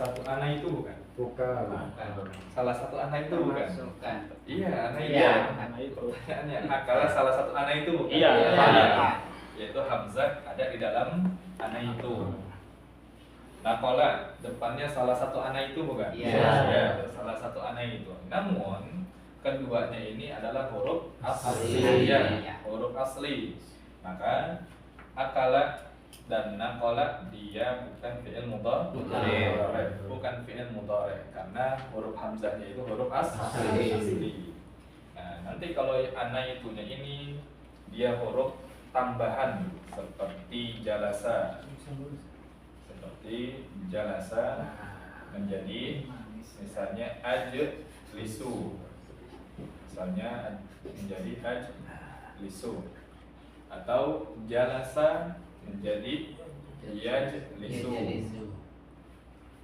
satu ana itu bukan? Bukan. Salah satu ana itu bukan? Bukan. Iya, ana itu. Iya, ana itu. Pertanyaannya, akala salah satu ana itu bukan? Iya. Yaitu hamzah ada di dalam ana itu. Nakola depannya salah satu ana itu bukan? Iya. Ya, salah satu ana itu. Namun keduanya ini adalah huruf asli. Ya, huruf asli. Maka akala dan nakola dia bukan fi'il mudhari, bukan fi'il mudhari karena huruf hamzahnya itu huruf asli. Nah, nanti kalau ana itunya ini dia huruf tambahan seperti jalasa. Seperti jalasa menjadi misalnya ajlisu. Misalnya menjadi ajlisu atau jalasa menjadi yajlisu.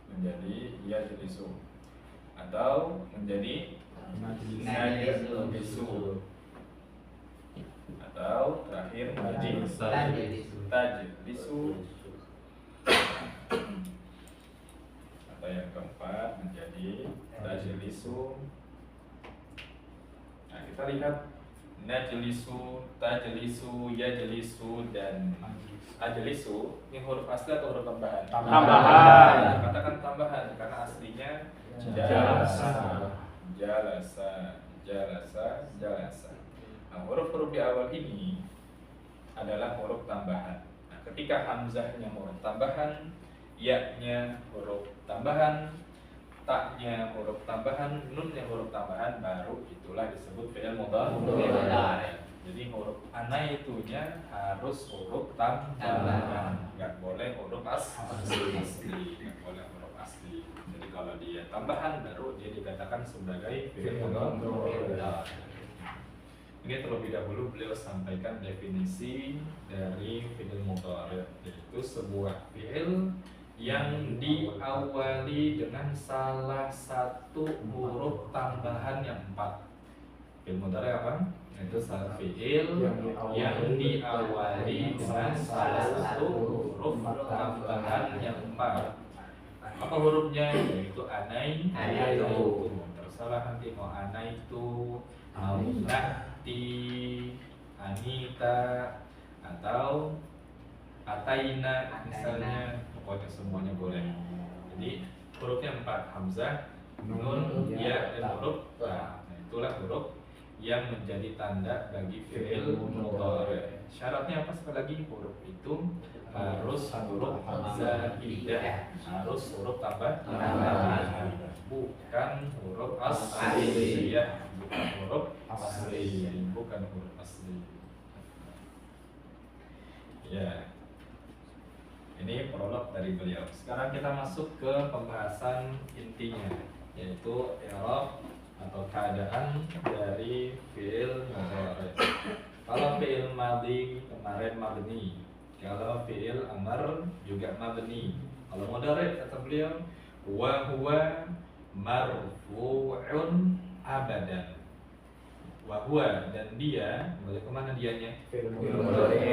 Menjadi yajlisu atau menjadi najlisu atau terakhir menjadi tajlisu atau yang keempat menjadi tajlisu. Nah, kita lihat najlisu, tajlisu, yajlisu dan ajlisu. Ini huruf asli atau huruf tambahan? Tambahan. Katakan tambahan karena aslinya Jalasa. Jalasa. Nah, huruf-huruf di awal ini adalah huruf tambahan. Nah, ketika hamzahnya huruf tambahan, ya-nya huruf tambahan, ta-nya huruf tambahan, nun-nya huruf tambahan, baru itulah disebut fi'il mudhari. Jadi huruf ana itunya harus huruf tambahan, nggak boleh huruf asli, nggak boleh huruf asli. Jadi kalau dia tambahan baru dia dikatakan sebagai fi'il mudhari. Ini terlebih dahulu beliau sampaikan definisi dari fi'il mudhari, yaitu sebuah fi'il yang diawali dengan salah satu huruf tambahan yang 4. Fi'il mudhari apa? Itu salah fi'il yang diawali dengan salah satu huruf tambahan yang 4. Apa hurufnya? Yaitu anaitu. Terserah nanti mau anaitu, mau nahti, anita, atau ataina misalnya. Pokoknya semuanya boleh. Jadi hurufnya 4, hamzah, nun, ya, dan huruf ta. Nah, itulah huruf yang menjadi tanda bagi fi'il mudhari. Syaratnya apa sekali lagi? Huruf itu harus huruf zaidah, harus huruf tambahan, bukan huruf asli. Ya, bukan huruf asli, bukan huruf asli. Ya. Ini prolog dari beliau. Sekarang kita masuk ke pembahasan intinya, yaitu i'rab atau keadaan dari fi'il mudhari. Kalau fi'il madhi kemarin mabni, kalau fi'il amr juga mabni. Kalau mudhari kata beliau wa huwa marfu'un abadan. Wa huwa dan dia, boleh kemana dianya? Fi'il mudhari.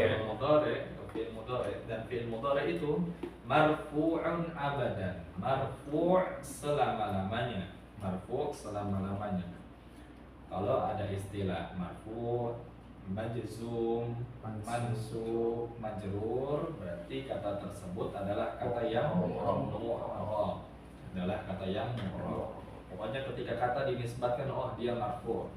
Fi'il mudhari dan fi'il mudhari itu marfu'un abadan. Marfu' selama-lamanya. Marfu' selama-lamanya. Kalau ada istilah marfu', majzum, mansub, majrur, berarti kata tersebut adalah kata yang mu'rab. Adalah kata yang mu'rab. Pokoknya ketika kata dinisbatkan oh dia marfu',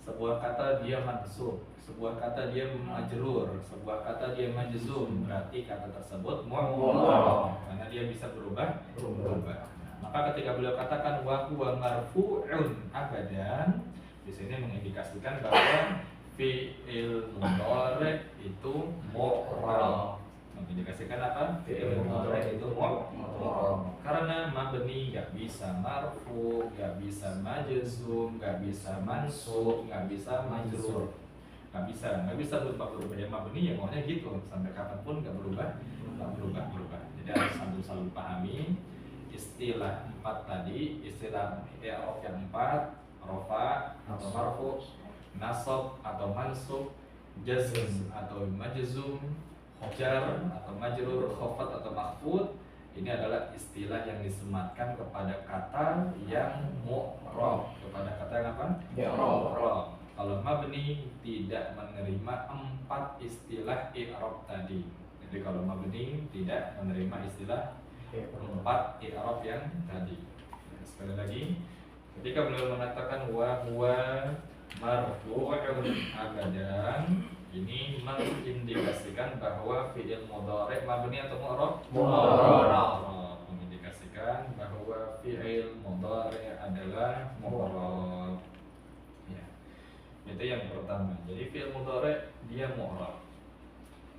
sebuah kata dia mansub, sebuah kata dia majrur, sebuah kata dia majzum, berarti kata tersebut mu'rab karena dia bisa berubah. Maka ketika beliau katakan wa huwa marfu'un abadan, di sini mengindikasikan bahwa fi'il mudhari itu mu'rab. Mengindikasikan apa? Fi'il mudhari itu mu'rab. Karena mabni nggak bisa marfu, nggak bisa majzum, nggak bisa mansub, nggak bisa majrur. Nggak bisa berubah-ubah. Ya mabni ya maunya gitu, sampai kapanpun nggak berubah. Jadi harus selalu pahami istilah 4 tadi, istilah i'rab yang 4, rafa atau marfu, nasab atau mansub, jazm atau majzum, jar atau majrur, khafat atau makhfud, ini adalah istilah yang disematkan kepada kata yang mu'rab. Kepada kata yang apa? Mu'rab. Kalau mabni tidak menerima 4 istilah i'rab tadi. Jadi kalau mabni tidak menerima istilah 4 i'rab yang tadi. Sekali lagi, ketika beliau mengatakan wa huwa marfu'un abadan, ini mengindikasikan bahwa fi'il mudhari' mabni atau mu'rab? Mu'rab. Mengindikasikan bahwa fi'il mudhari' adalah mu'rab. Ya. Itu yang pertama. Jadi fi'il mudhari' dia mu'rab.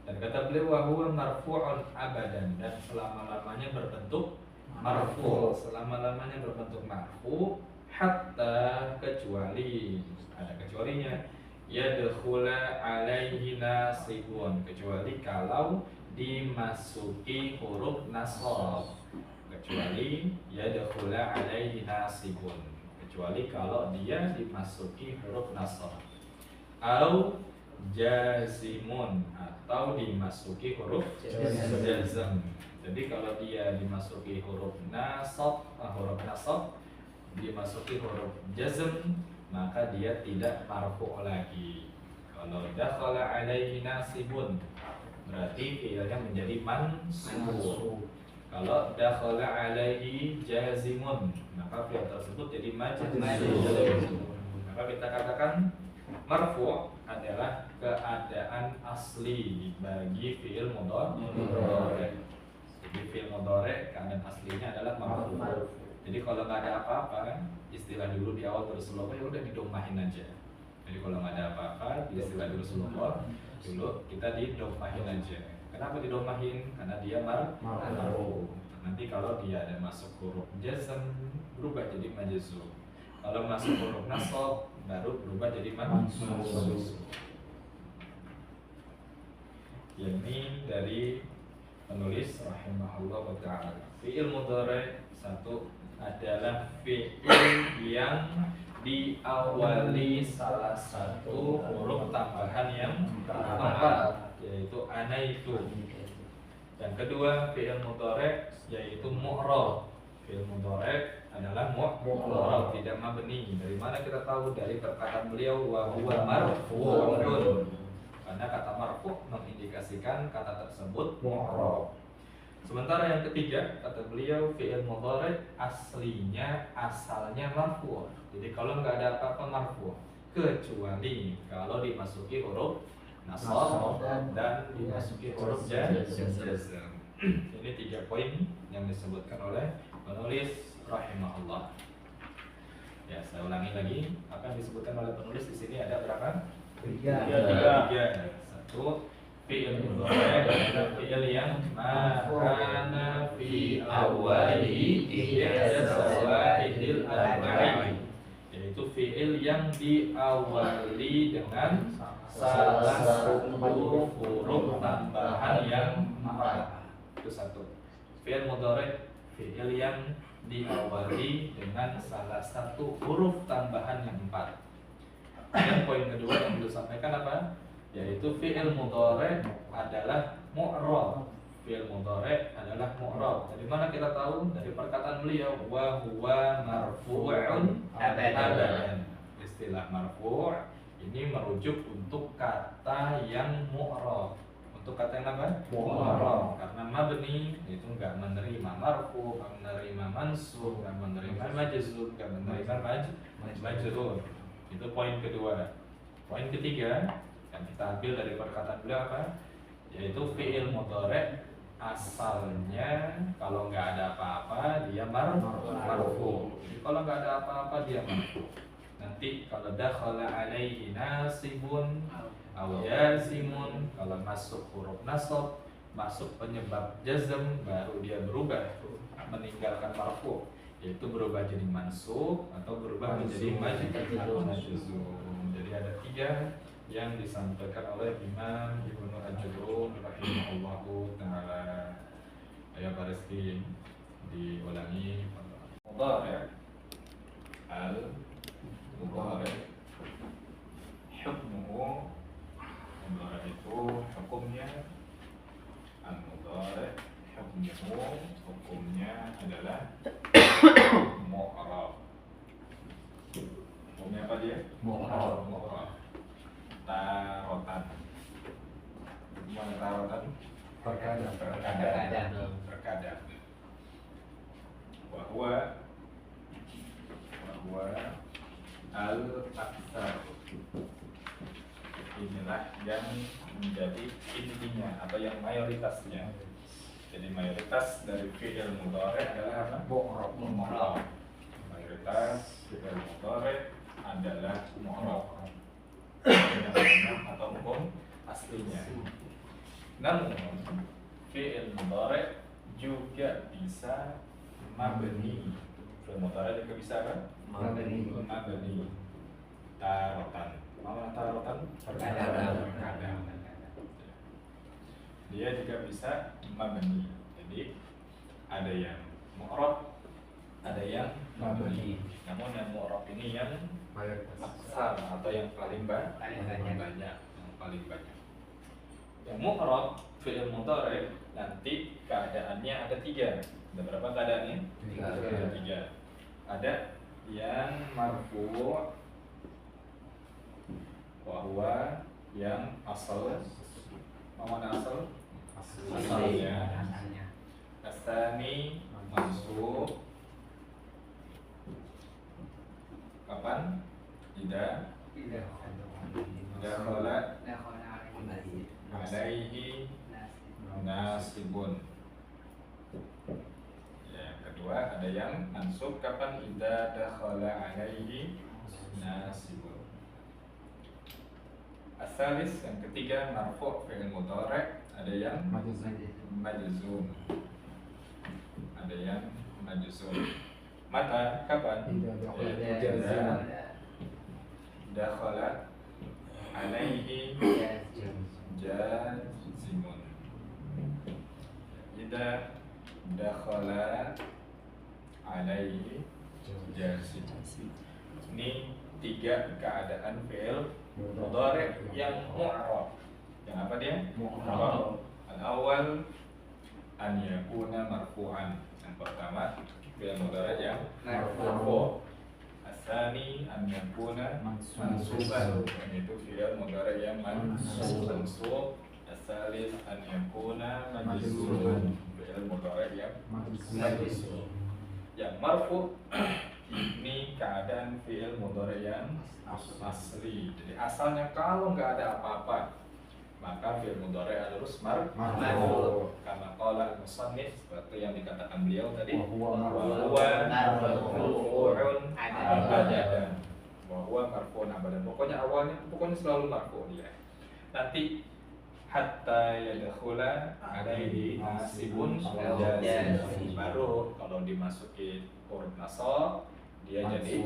Dan kata beliau wa huwa marfu'un abadan, dan selama-lamanya berbentuk marfu', selama-lamanya berbentuk marfu', hatta kecuali ada kecualinya, yadkhula alaihi nasibun, kecuali kalau dimasuki huruf nasab, kecuali yadkhula alaihi nasibun, kecuali kalau dia dimasuki huruf nasab, au jazimun, atau dimasuki huruf jazm. Jadi kalau dia dimasuki huruf nasab, dimasuki huruf jazm, maka dia tidak marfu' lagi. Kalau dakhala alaihi nasibun, berarti fi'ilnya menjadi mansub. Kalau dakhala alaihi jazimun, maka fi'il tersebut jadi majzum. Maka kita katakan marfu' adalah keadaan asli bagi fi'il mudhari'. Jadi fi'il mudhari' keadaan aslinya adalah marfu'. Jadi kalau nggak ada apa-apa, istilah dulu di awal terus slow, ya udah didomahin aja. Jadi kalau nggak ada apa-apa, istilah dulu slow, dulu kita didomahin aja. Kenapa didomahin? Karena dia marfu'. Nanti kalau dia ada masuk huruf jazm, berubah jadi majzum. Kalau masuk huruf nasab, baru berubah jadi mansub. Ini dari penulis rahimahullah ta'ala. Fi'il mudhari' satu adalah fi'il yang diawali salah satu huruf tambahan yang empat, yaitu anaitu. Yang kedua fi'il mudhari' yaitu mu'rab. Fi'il mudhari' adalah mu'rab, tidak mabni. Dari mana kita tahu? Dari perkataan beliau wa huwa marfu'un. Karena kata marfu' mengindikasikan kata tersebut mu'rab. Sementara yang ketiga, kata beliau fi'il mudhari' asalnya marfu'. Jadi kalau nggak ada apa-apa marfu', kecuali kalau dimasuki huruf nasab dan dimasuki huruf jazm. Ini 3 poin yang disebutkan oleh penulis rahimahullah. Ya, saya ulangi lagi, apa yang disebutkan oleh penulis di sini ada berapa? 3. Satu, fi'il mudhari' adalah fi'il yang makana fi awali ihdatsawa'idil arba'i, yaitu fi'il yang diawali dengan salah satu huruf tambahan yang 4. Itu satu. Fi'il mudhari' fi'il yang diawali dengan salah satu huruf tambahan yang 4. Dan poin kedua yang beliau sampaikan apa? Yaitu fi'il mudhari' adalah mu'rab. Fi'il mudhari' adalah mu'rab. Dari mana kita tahu? Dari perkataan beliau wa huwa marfu'un abadan. Istilah marfu' ini merujuk untuk kata yang mu'rab. Untuk kata yang apa? Mu'rab. Karena mabni itu enggak menerima marfu', enggak menerima mansub, enggak menerima majzum, enggak menerima majrur. Itu poin kedua. Poin ketiga yang kita ambil dari perkataan beliau apa? Yaitu fi'il mudhari' asalnya kalau nggak ada apa-apa dia marfu'. Jadi kalau nggak ada apa-apa dia marfu'. Nanti kalau dakhala alaihi nasibun aw jazimun, kalau masuk huruf nasab, masuk penyebab jazm, baru dia berubah meninggalkan marfu', yaitu berubah jadi mansub atau berubah menjadi majzum. Jadi ada 3 yang disampaikan oleh Imam Ibnu Ajurrum rahimahullahu ta'ala. Ayo Pak Rizky diulangi. Mudhari' al-mudhari' hukmuhu, mudhari' itu hukumnya, al-mudhari' hukmuhu, Mu'rab. Tarotan. Gimana tarotan? Terkadang. Terkadang. Wahwa al-aktsar. Inilah yang menjadi intinya atau yang mayoritasnya. Jadi mayoritas dari fi'il mudhari adalah apa? Mu'rab. Mayoritas fi'il mudhari adalah mu'rab. Atau hukum aslinya. Namun fi'il mudhari juga bisa mabni. Fi'il mudhari juga bisa kan? Mabni. Tarotan. Mana tarotan? Terkadang. Dia juga bisa mabni. Jadi ada yang mu'rab, ada yang mabni. Namun yang mu'rab ini yang aksar atau yang paling banyak. Yang mu'rab fi'il mudhari nanti keadaannya ada 3. Ada berapa keadaannya? 3. Ada yang marfu', wahwa yang asal. Mana asal? Asalnya. Asani mansub. Kapan? Tidak dakhala alaihi nasibun. Yang kedua ada yang mansub kapan? Idza dakhala alaihi nasibun. Asalis yang ketiga marfu' fi'il mudhari, ada yang majzum. Ada yang majzum. Mata kapan? Idza dakhala alaihi jazimun. Idza dakhala alaihi jazim. Ini 3 keadaan fi'il mudhari yang mu'rab. Yang apa dia? Mu'rab. Al-awwal an yakuna marfu'an. Yang pertama fi'il mudhari yang marfu'. As-tsani an yakuna mansuban. Itu fi'il mudhari yang mansub. As-tsalits an yakuna majzuman. Fi'il mudhari yang majzum. Yang marfu' ini keadaan fi'il mudhari yang asli. Jadi asalnya kalau nggak ada apa-apa maka fi'il mudhari harus marfu'. Karena qala al-musannif seperti yang dikatakan beliau tadi, wa huwa marfu'un abadan. Wa huwa marfu'un abadan. Pokoknya selalu marfu' dia. Nanti hatta yadkhula alaihi nasibun jazim. Baru kalau dimasuki huruf nasab dia jadi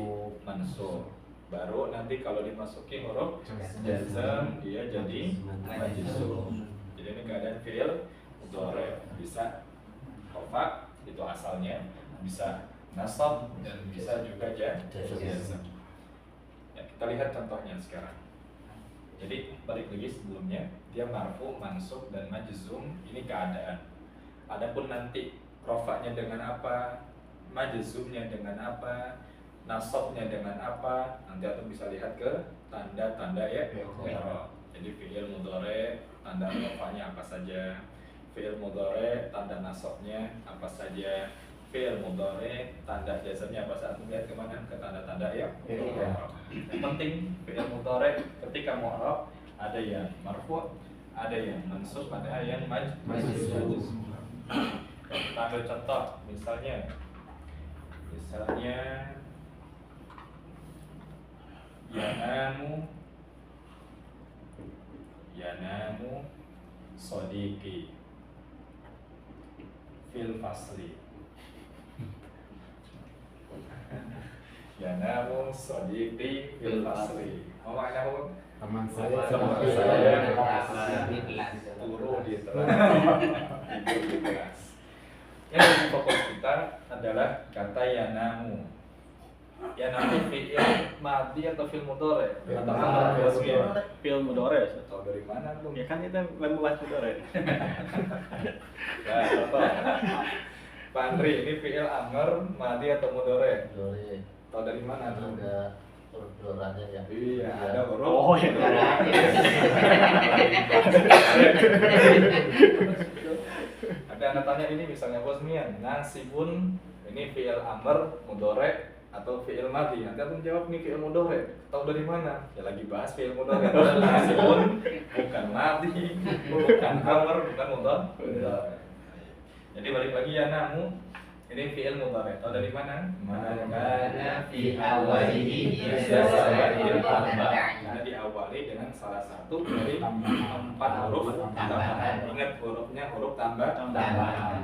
mansub. Baru nanti kalau dimasuki huruf jazm dia jadi majzum. Jadi ini keadaan fi'il mudhari, bisa rafa itu asalnya, bisa nasab dan bisa juga jazm. Ya, kita lihat contohnya sekarang. Jadi balik lagi sebelumnya, dia marfu, mansub dan majzum, ini keadaan. Adapun nanti rafa'nya dengan apa, majzumnya dengan apa, nasabnya dengan apa, nanti antum bisa lihat ke tanda-tanda ya. Jadi fi'il mudhari tanda rafa'nya apa saja, fi'il mudhari tanda nasabnya apa saja, fi'il mudhari tanda jazmnya apa saja. Antum lihat kemana? Ke tanda-tanda ya. Yang penting fi'il mudhari ketika mu'rab ada yang marfu', ada yang mansub, ada yang majzum. Kita ambil contoh, misalnya yanamu sodiqi fil fasli. Yanamu sodiqi fil fasli. Apa maknanya? Teman Teman saya turu di kelas. Yang jadi fokus kita adalah kata yanamu. Yanamu fi'il madhi atau fi'il mudhari? Fi'il mudhari. Tahu dari mana tuh? Ya kan kita membahas mudhari. Ya, contoh. Pak Andri, ini fi'il amr madhi atau mudhari? Tahu dari mana tuh? Urut-urutannya ya. Iya, ada huruf. Oh, ya. Ada anak tanya ini misalnya Bosnian, nasibun ini fi'il amr, mudhari atau fi'il madhi. Nanti aku jawab nih fi'il mudhari. Tahu dari mana? Ya lagi bahas fi'il mudhari. Nasibun bukan madhi, bukan amr, bukan mudhari. Jadi balik lagi ya namu. Ini fi'il mudhari. Tahu dari mana? Mana fi awalihi Karena diawali dengan salah satu dari 4 huruf tambahan. Ingat hurufnya huruf tambahan.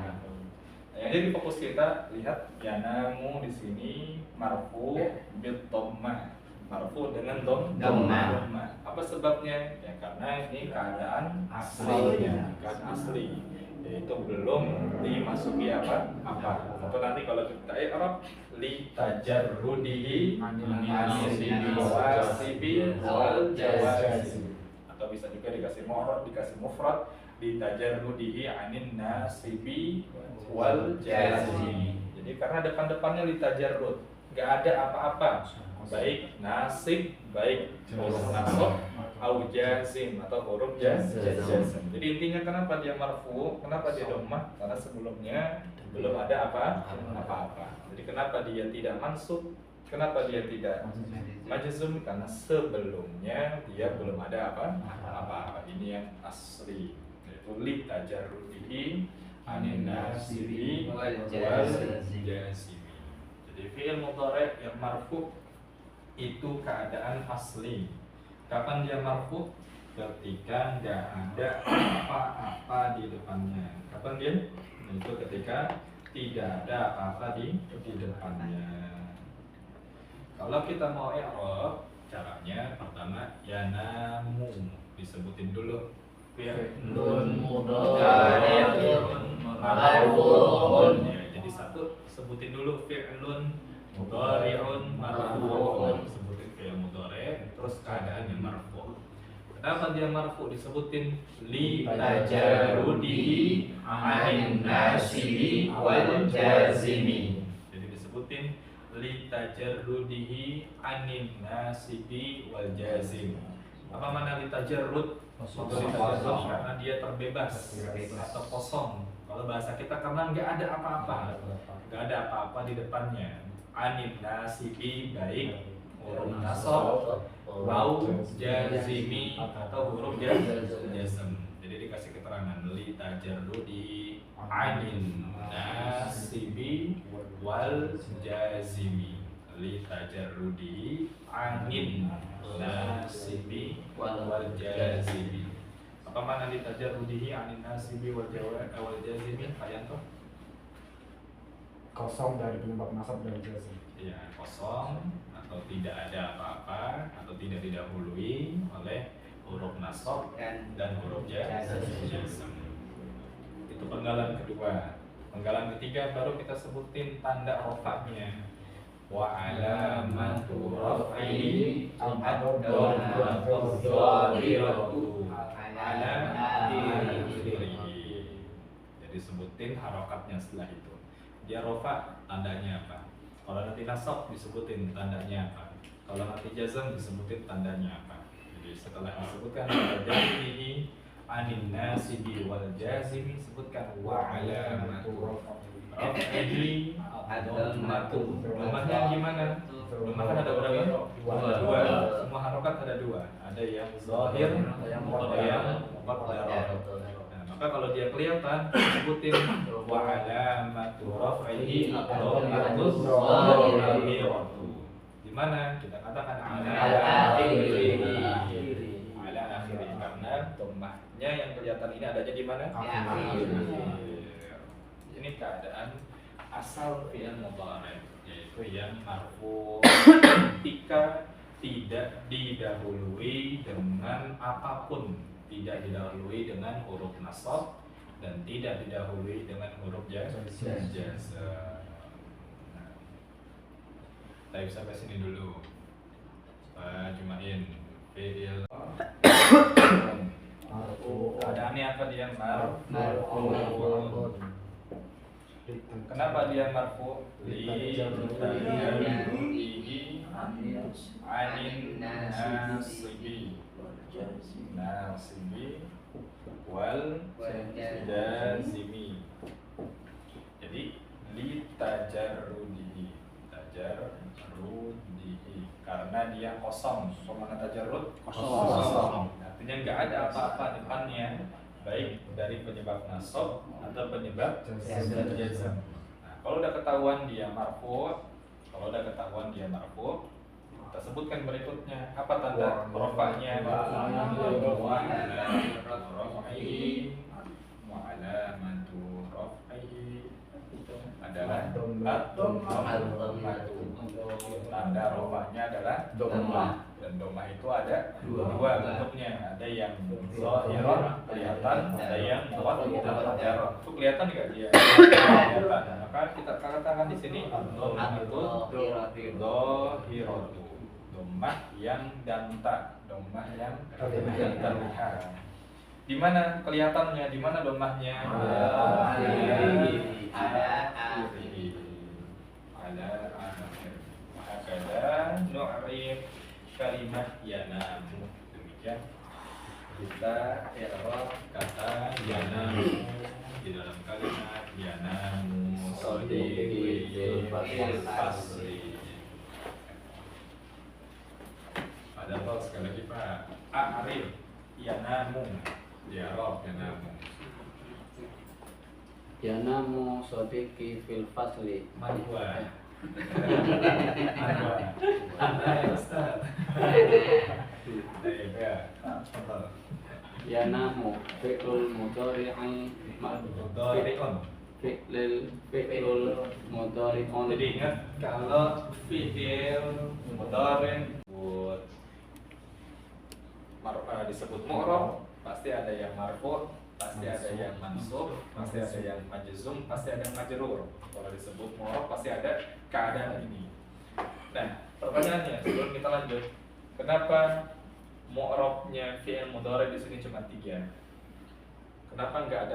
Nah, jadi fokus kita lihat ya namu di sini marfu bil dhamma. Marfu dengan dhamma. Apa sebabnya? Ya karena ini keadaan aslinya, keadaan asli. Yaitu belum dimasuki apa? Atau nanti kalau kita i'rab li tajarrudihi min wasibi wal jawazim, atau bisa juga dikasih mufrad li tajarrudihi anin nasibi wal jazim. Jadi karena depan-depannya li tajarrud, enggak ada apa-apa, baik nasib, baik huruf nasab au jazim atau huruf jazim. Jadi intinya kenapa dia marfu, kenapa dia dhammah? Karena sebelumnya belum ada apa-apa. Jadi kenapa dia tidak mansub? Kenapa dia tidak majzum? Karena sebelumnya dia belum ada apa-apa. Ini yang asli, yaitu li tajarrudihi anin nasibi wal jazim. Jadi fi'il mudhari yang marfu itu keadaan asli. Kapan dia marfu? Ketika nggak ada apa-apa di depannya. Kapan dia? Itu ketika tidak ada apa-apa di depannya. Kalau kita mau i'rab, caranya pertama ya namu disebutin dulu. Fi'lun mudhari'un marfu'un. Ya, jadi satu sebutin dulu fi'lun mudhari'un marfu'un. Sebutin fi'il mudhari' terus keadaan yang marfu'. Kenapa dia marfu? Disebutin li tajarrudihi anin nasibi wal jazimi. Jadi disebutin li tajarrudihi anin nasibi wal jazim. Apa makna li tajarrud? Karena dia terbebas atau kosong. Kalau bahasa kita karena nggak ada apa-apa, nggak ada apa-apa di depannya. Anin nasibi baik huruf nasab au jazimi atau huruf jazm. Jadi dikasih keterangan li tajarrudi anin nasibi wal jazimi. Li tajarrudi anin nasibi wal jazimi. Apa makna li tajarrudihi anin nasibi wal jazimi? Pak Yanto? Kosong dari penyebab nasab dan jazm. Ya, kosong atau tidak ada apa-apa atau tidak didahului oleh huruf nasab dan huruf jazm. Itu penggalan kedua. Penggalan ketiga baru kita sebutin tanda rofaknya. Wa alamatu raf'i ad-dhammatu dhahiratu ala akhirih. Jadi sebutin harokatnya setelah itu. Dia rofa tandanya apa? Kalau nanti nasab disebutin tandanya apa? Kalau nanti jazm disebutin tandanya apa? Jadi setelah disebutkan al-jazmi anin nasibi wal jazimi, sebutkan wa alamatu raf'ihi ad-dhammatu. Dhammahnya gimana? Dhammah kan ada berapa? Dua. Semua harokat ada dua. Ada yang zahir, ada yang muqaddarah. Maka kalau dia kelihatan disebutin wa alamatu raf'ihi ad-dhammatu dhahiratu. Di mana kita katakan ala akhirih. Ala akhirih karena dhammahnya yang kelihatan ini adanya di mana? Akhir. Ini keadaan asal fi'il mudhari, yaitu yang marfu ketika tidak didahului dengan apapun. Tidak didahului dengan huruf nasab dan tidak didahului dengan huruf jazm. Kita sampai sini dulu. Pak Jumain, fi'il keadaannya apa dia marfu? Kenapa dia marfu? Li tajarrudihi anin nasibi wal jazimi. Jadi li tajarrudihi karena dia kosong. Mana tajarrud? Kosong. Artinya nggak ada apa-apa depannya, baik dari penyebab nasab atau penyebab jazm. Nah, kalau udah ketahuan dia marfu, kita sebutkan berikutnya apa tanda rafa'nya. Alamatu raf'ihi adalah tanda rafa'nya adalah dhammah, dan dhammah itu ada dua bentuknya, ada yang zahirah kelihatan, ada yang muwaddah. Itu kelihatan enggak dia? Kelihatan. Maka kita katakan di sini dhammah itu dhahiratu, dhammah yang damta, dhammah yang terlihat. Di mana kelihatannya? Di mana dhammahnya? Ala akhir. Hakada nu'rif kalimat yanam. Demikian kita i'rab kata yanam di dalam kalimat yanamu sadiqi fasli. Padahal sekali lagi Pak, a'rif yanamu, i'rab yanamu. Yanamu sadiqi fil fasli. Manwa. Anda ya Ustaz. Ya, tafadhal. Yanamu fi'lul mudhari'i Mudhari'un. fi'lul mudhari'un. Jadi ingat, kalau fi'il mudhari' disebut mu'rab, pasti ada yang marfu', pasti ada yang mansub, pasti ada yang majzum, pasti ada yang majrur. Kalau disebut mu'rab pasti ada keadaan ini. Nah, pertanyaannya sebelum kita lanjut, kenapa mu'rabnya fi'il mudhari' di sini cuma 3? Kenapa enggak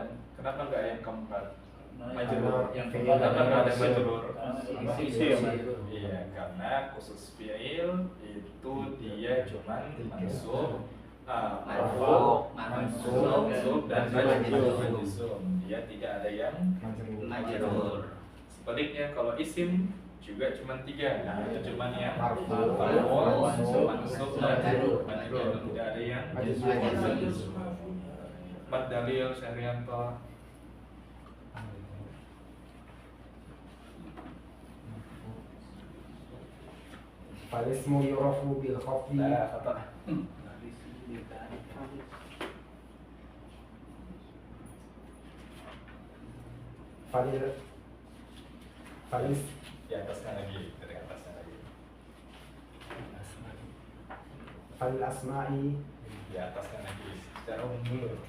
yang keempat? Majrur. Kenapa enggak ada majrur? Iya, karena khusus fi'il itu dia cuma mansub, mansub dan majzum. Dia tidak ada yang majrur. Sebaliknya kalau isim juga cuma 3, itu cuma yang marfu, mansub dan majrur. Tidak ada yang majzum. Mat dalil Syahrianto. Falismu yurafu bil khafdi. Falis Di atasnya lagi, dari atasnya lagi. fal asma'i Di atasnya lagi. Secara umum dulu.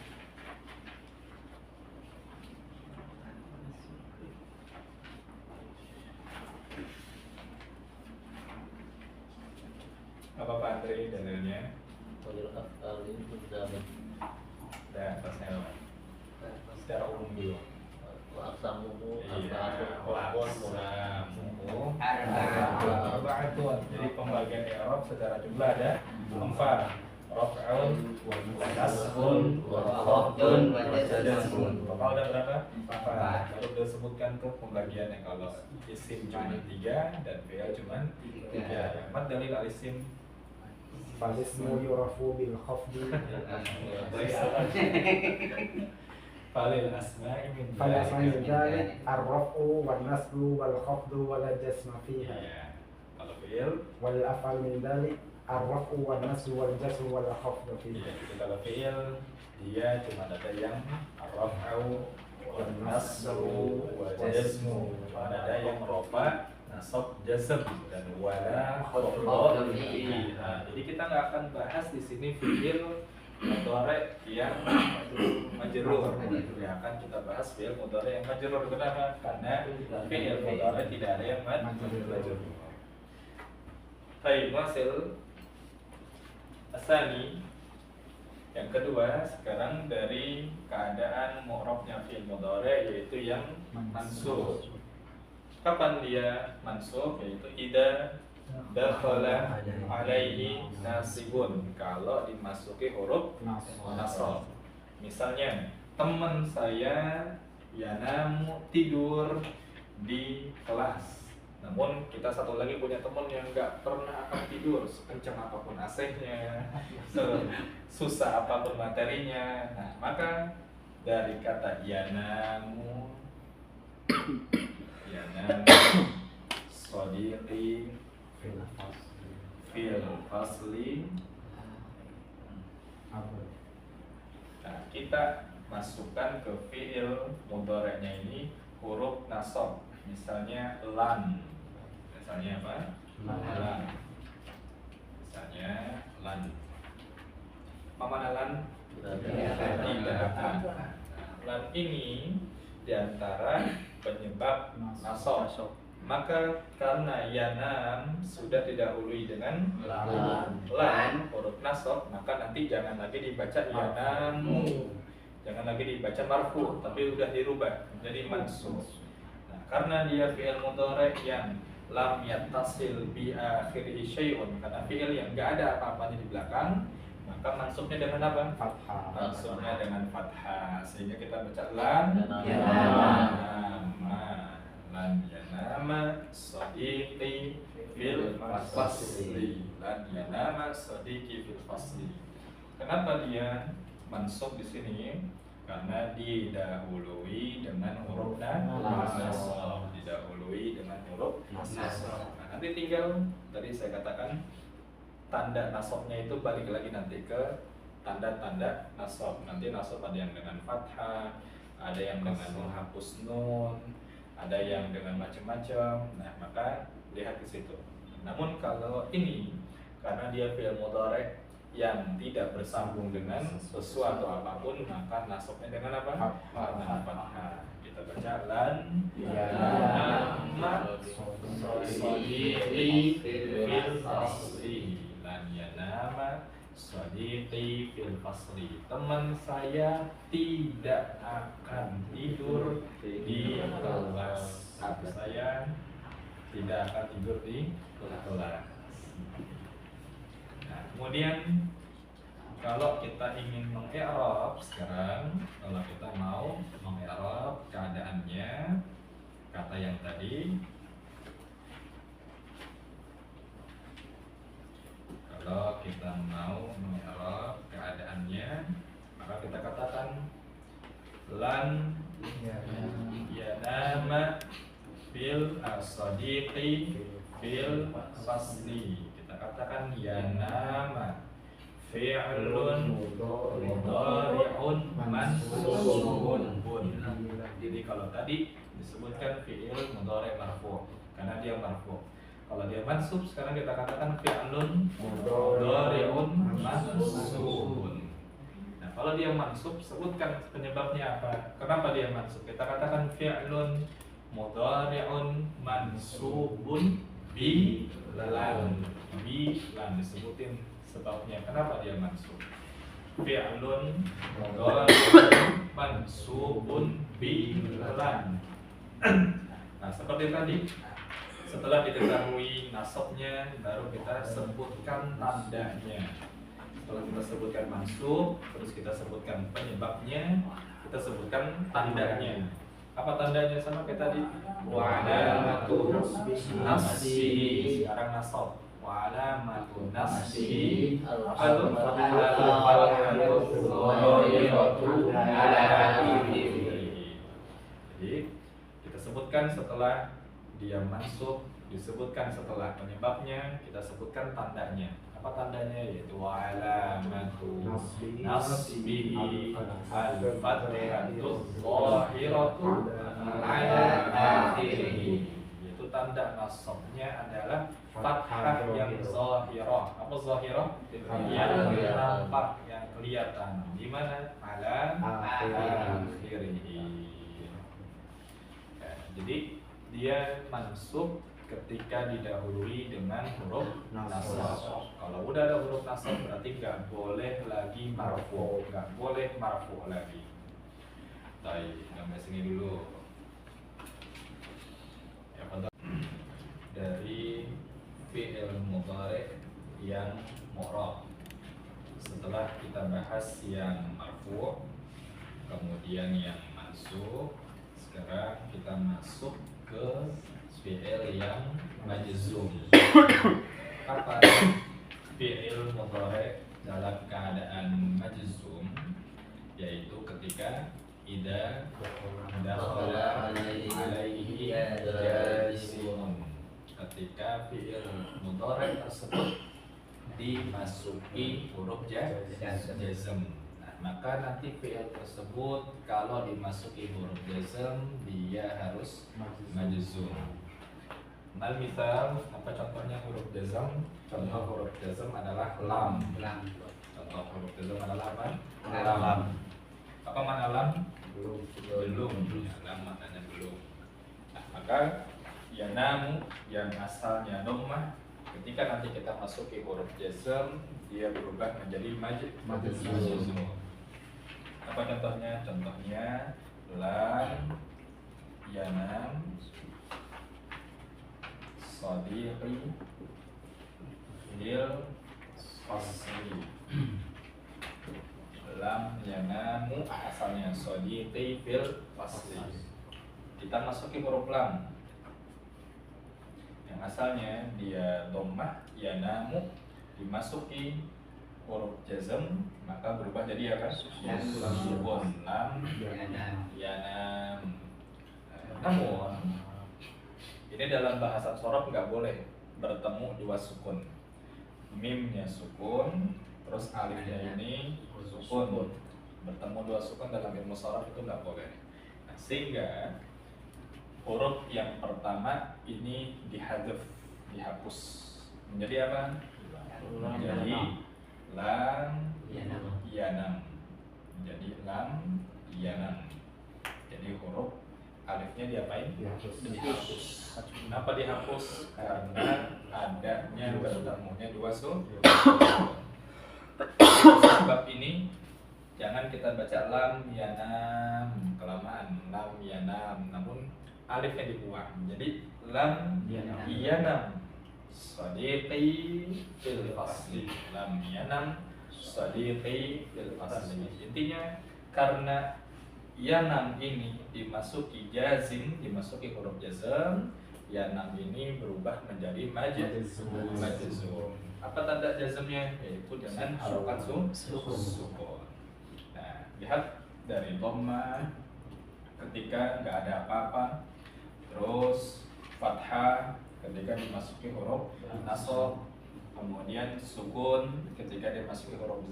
Apa Pak Andri dalilnya? Di atasnya apa? Secara umum dulu. Jadi pembagian i'rab secara jumlah ada 4. Raf'un wa nasbun wa khafdun wa jazmun. Total ada berapa? 4. Lalu udah sebutkan tuh pembagiannya, kalau isim cuma 3 dan fi'il cuma 3. Mat dalil al-isim. falismu yurafu bil khafdi. Falil asma'i min Fal asma'i dzalik ar-raf'u wan nasbu wal khafdu wa la jasma fiha. Iya. Kalau fi'il, Wal af'al min dzalik ar-raf'u wan nasbu wal jasmu wal khafdu fiha. iya, jadi kalau fi'il dia cuma ada yang ar-raf'u wan nasbu wa jazmu, cuma ada yang rafa, nasab, jazm dan wala khafdun fihi. Nah, jadi kita nggak akan bahas di sini fi'il mudhari' yang majrur. Ya, akan kita bahas fi'il mudhari' yang majrur. Kenapa? Karena fi'il mudhari' tidak ada yang majrur. Baik, hasil asani yang kedua sekarang dari keadaan mu'rabnya fi'il mudhari' yaitu yang mansub. Kapan dia mansub? Yaitu idza dakhala alaihi nasibun, kalau dimasuki huruf nasab. Misalnya teman saya yanamu tidur di kelas. Namun kita satu lagi punya teman yang nggak pernah akan tidur, sekencang apapun AC-nya, susah apapun materinya. Nah, maka dari kata yanamu sodiqi fil fasli. Nah, kita masukkan ke fi'il mudhari'nya ini huruf nasab. Misalnya lan. Misalnya apa? Lan. Misalnya lan. Apa mana lan? Tidak. Lan ini diantara penyebab nasab. Maka karena yanam sudah didahului dengan lan huruf nasab, maka nanti jangan lagi dibaca yanamu, jangan lagi dibaca marfu, tapi sudah dirubah menjadi mansub. Nah, karena dia fi'il mudhari' yang lam yattasil bi akhirihi syai'un, karena fi'il yang enggak ada apa-apanya di belakang, maka mansubnya dengan apa? Fathah. Mansubnya dengan fathah, sehingga kita baca lan lan yanama sadiqi fil fasli. Lan yanama sadiqi fil fasli. Kenapa dia mansub di sini? Karena didahului dengan huruf nasab. Didahului dengan huruf nasab. Nah, nanti tinggal tadi saya katakan tanda nasabnya itu balik lagi nanti ke tanda-tanda nasab. Nanti nasab ada yang dengan fathah, ada yang dengan menghapus nun, ada yang dengan macam-macam. Nah, maka lihat di situ. Namun kalau ini karena dia fi'il mudhari' yang tidak bersambung dengan sesuatu apapun, maka nasabnya dengan apa? Dengan fathah. Kita baca lan yanama sadiqi fil fasli. Lan yanama sadiqi fil fasli. Teman saya tidak akan tidur di kelas. Saya tidak akan tidur di kelas. Nah, kemudian kalau kita ingin mengi'rab sekarang, kalau kita mau mengi'rab keadaannya kata yang tadi, kalau kita mau mengi'rab keadaannya, maka kita katakan lan yanama fil as-sadiqi fil fasli. Kita katakan yanama fi'lun mudhari'un mansubun. Jadi kalau tadi disebutkan fi'il mudhari' marfu' karena dia marfu'. Kalau dia mansub, sekarang kita katakan fi'lun mudhari'un mansubun. Nah, kalau dia mansub, sebutkan penyebabnya apa? Kenapa dia mansub? Kita katakan fi'lun mudhari'un mansubun bi lan. Bi lan disebutin sebabnya. Kenapa dia mansub? Fi'lun mudhari'un mansubun bi lan. Nah, seperti tadi, setelah diketahui nasabnya, baru kita sebutkan tandanya. Setelah kita sebutkan mansub, terus kita sebutkan penyebabnya, kita sebutkan tandanya. Apa tandanya sama kayak tadi? Wa alamatu nasbi. Sekarang nasab. Wa alamatu nasbi. Apa itu? Jadi kita sebutkan setelah dia mansub, disebutkan setelah penyebabnya, kita sebutkan tandanya. Apa tandanya? Yaitu wa alamatu nasbihi al-fathatu dhahiratu ala akhirih. Yaitu tanda nasabnya adalah fathah yang zahirah. Apa zahirah? Yang nampak, yang kelihatan. Di mana? Ala akhirih. Jadi dia mansub ketika didahului dengan huruf nasab. Kalau udah ada huruf nasab berarti nggak boleh lagi marfu, nggak boleh marfu lagi. Baik, sampai sini dulu. Ya, dari fi'il mudhari yang mu'rab. Setelah kita bahas yang marfu', kemudian yang mansub, sekarang kita masuk ke fi'il yang majzum. Apa fi'il mudhari dalam keadaan majzum? Yaitu ketika idza dakhala alaihi jazimun, ketika fi'il mudhari tersebut dimasuki huruf jazm. Nah, maka nanti fi'il tersebut kalau dimasuki huruf jazm dia harus majzum. Mal misal, apa contohnya huruf jazm? Contoh huruf jazm adalah lam. Contoh huruf jazm adalah apa? Lam. Apa makna lam? Belum. Ya, lam maknanya belum. Nah, maka yanamu yang asalnya dhammah, ketika nanti kita masuki huruf jazm dia berubah menjadi majzum. Apa contohnya? Contohnya lam yanam sadiqi fil fasli. Lam yanamu asalnya sadiqi fil fasli. Kita masuki huruf lam yang asalnya dia dhammah, yanamu, dimasuki huruf jazm maka berubah jadi apa? Sukun. Lam yanam. Namun ini dalam bahasa shorof nggak boleh bertemu dua sukun. Mimnya sukun, terus alifnya ini sukun. Bertemu dua sukun dalam ilmu shorof itu nggak boleh. Nah, sehingga huruf yang pertama ini dihadzaf, dihapus menjadi apa? Menjadi lam yanam. Jadi lam yanam. Jadi huruf alifnya diapain? Dihapus. Kenapa dihapus? Karena adanya bertemunya dua sukun. Sebab ini jangan kita baca lam yanam kelamaan, lam yanam, namun alifnya dibuang. Jadi lam yanam sadiqi fil fasli. Lam yanam sadiqi fil fasli. Intinya karena yanam ini dimasuki jazim, dimasuki huruf jazm, yanam ini berubah menjadi majzum. Apa tanda jazmnya? Yaitu dengan harokat sukun. Nah, lihat dari dhammah ketika nggak ada apa-apa, terus fathah ketika dimasuki huruf nasab, kemudian sukun ketika dimasuki huruf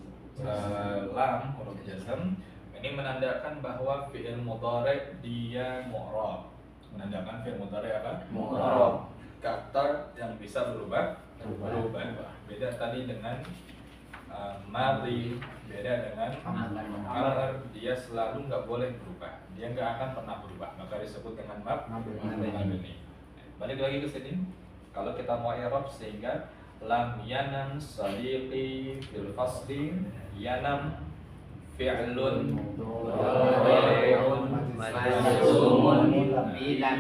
lam, huruf jazm. Ini menandakan bahwa fi'il mudhari dia mu'rab. Menandakan fi'il mudhari apa? Mu'rab. Kata yang bisa berubah. Beda tadi dengan madhi, beda dengan amr. Dia selalu nggak boleh berubah. Dia nggak akan pernah berubah. Maka disebut dengan mabni. Balik lagi ke sini. Kalau kita mau i'rab sehingga lam yanam sadiqi fil fasli, yanam fi'lun mudhari'un majzumun dengan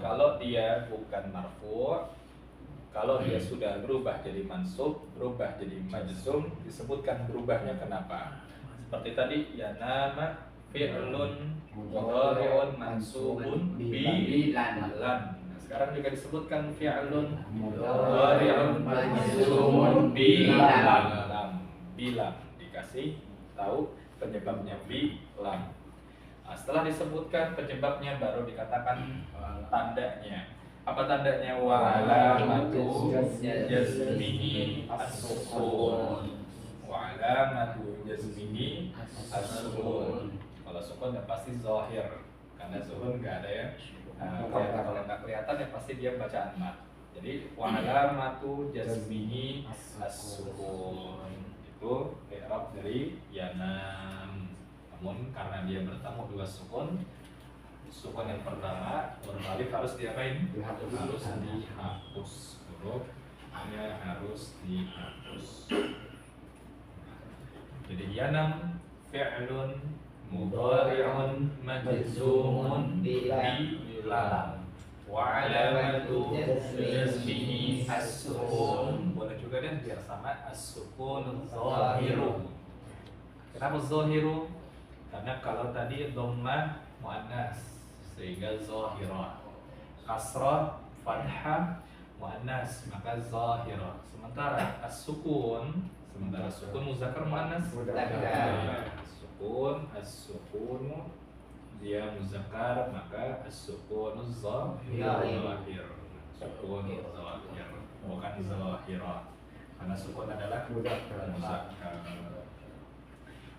kalau dia bukan marfu', kalau dia sudah berubah jadi mansub, berubah jadi majzum, disebutkan berubahnya kenapa? Seperti tadi yanama fi'lun mudhari'un mansubun bi lan. Nah, sekarang juga disebutkan fi'lun mudhari'un majzumun bi lam. Bilam dikasih tahu penyebabnya bi lam. Nah, setelah disebutkan penyebabnya baru dikatakan tandanya. Apa tandanya? Wa alamatu jazmihi as-sukun. Wa alamatu jazmihi as-sukun. Kalau sukun ya pasti zahir, karena sukun nggak ada ya. Kalau nggak kelihatan ya pasti dia bacaan mat. Jadi wa alamatu jazmihi as-sukun itu i'rab dari yanam. Namun karena dia bertemu dua sukun, sukun yang pertama huruf alif harus diapain? Harus dihapus. Hurufnya harus dihapus. Jadi yanam fi'lun mudhari'un majzumun bi lam wa alamatu jazmihi as-sukun. Boleh juga dan biar sama as-sukun zahiru. Kenapa zahiru? Karena kalau tadi dhammah muannas sehingga zahirah. Kasrah fathah muannas maka zahirah. Sementara as-sukun muzakkar muannas. As-sukun dia muzakkar maka as-sukun zahir. Sukun zahir bukan zahirah. Karena sukun adalah muzakkar.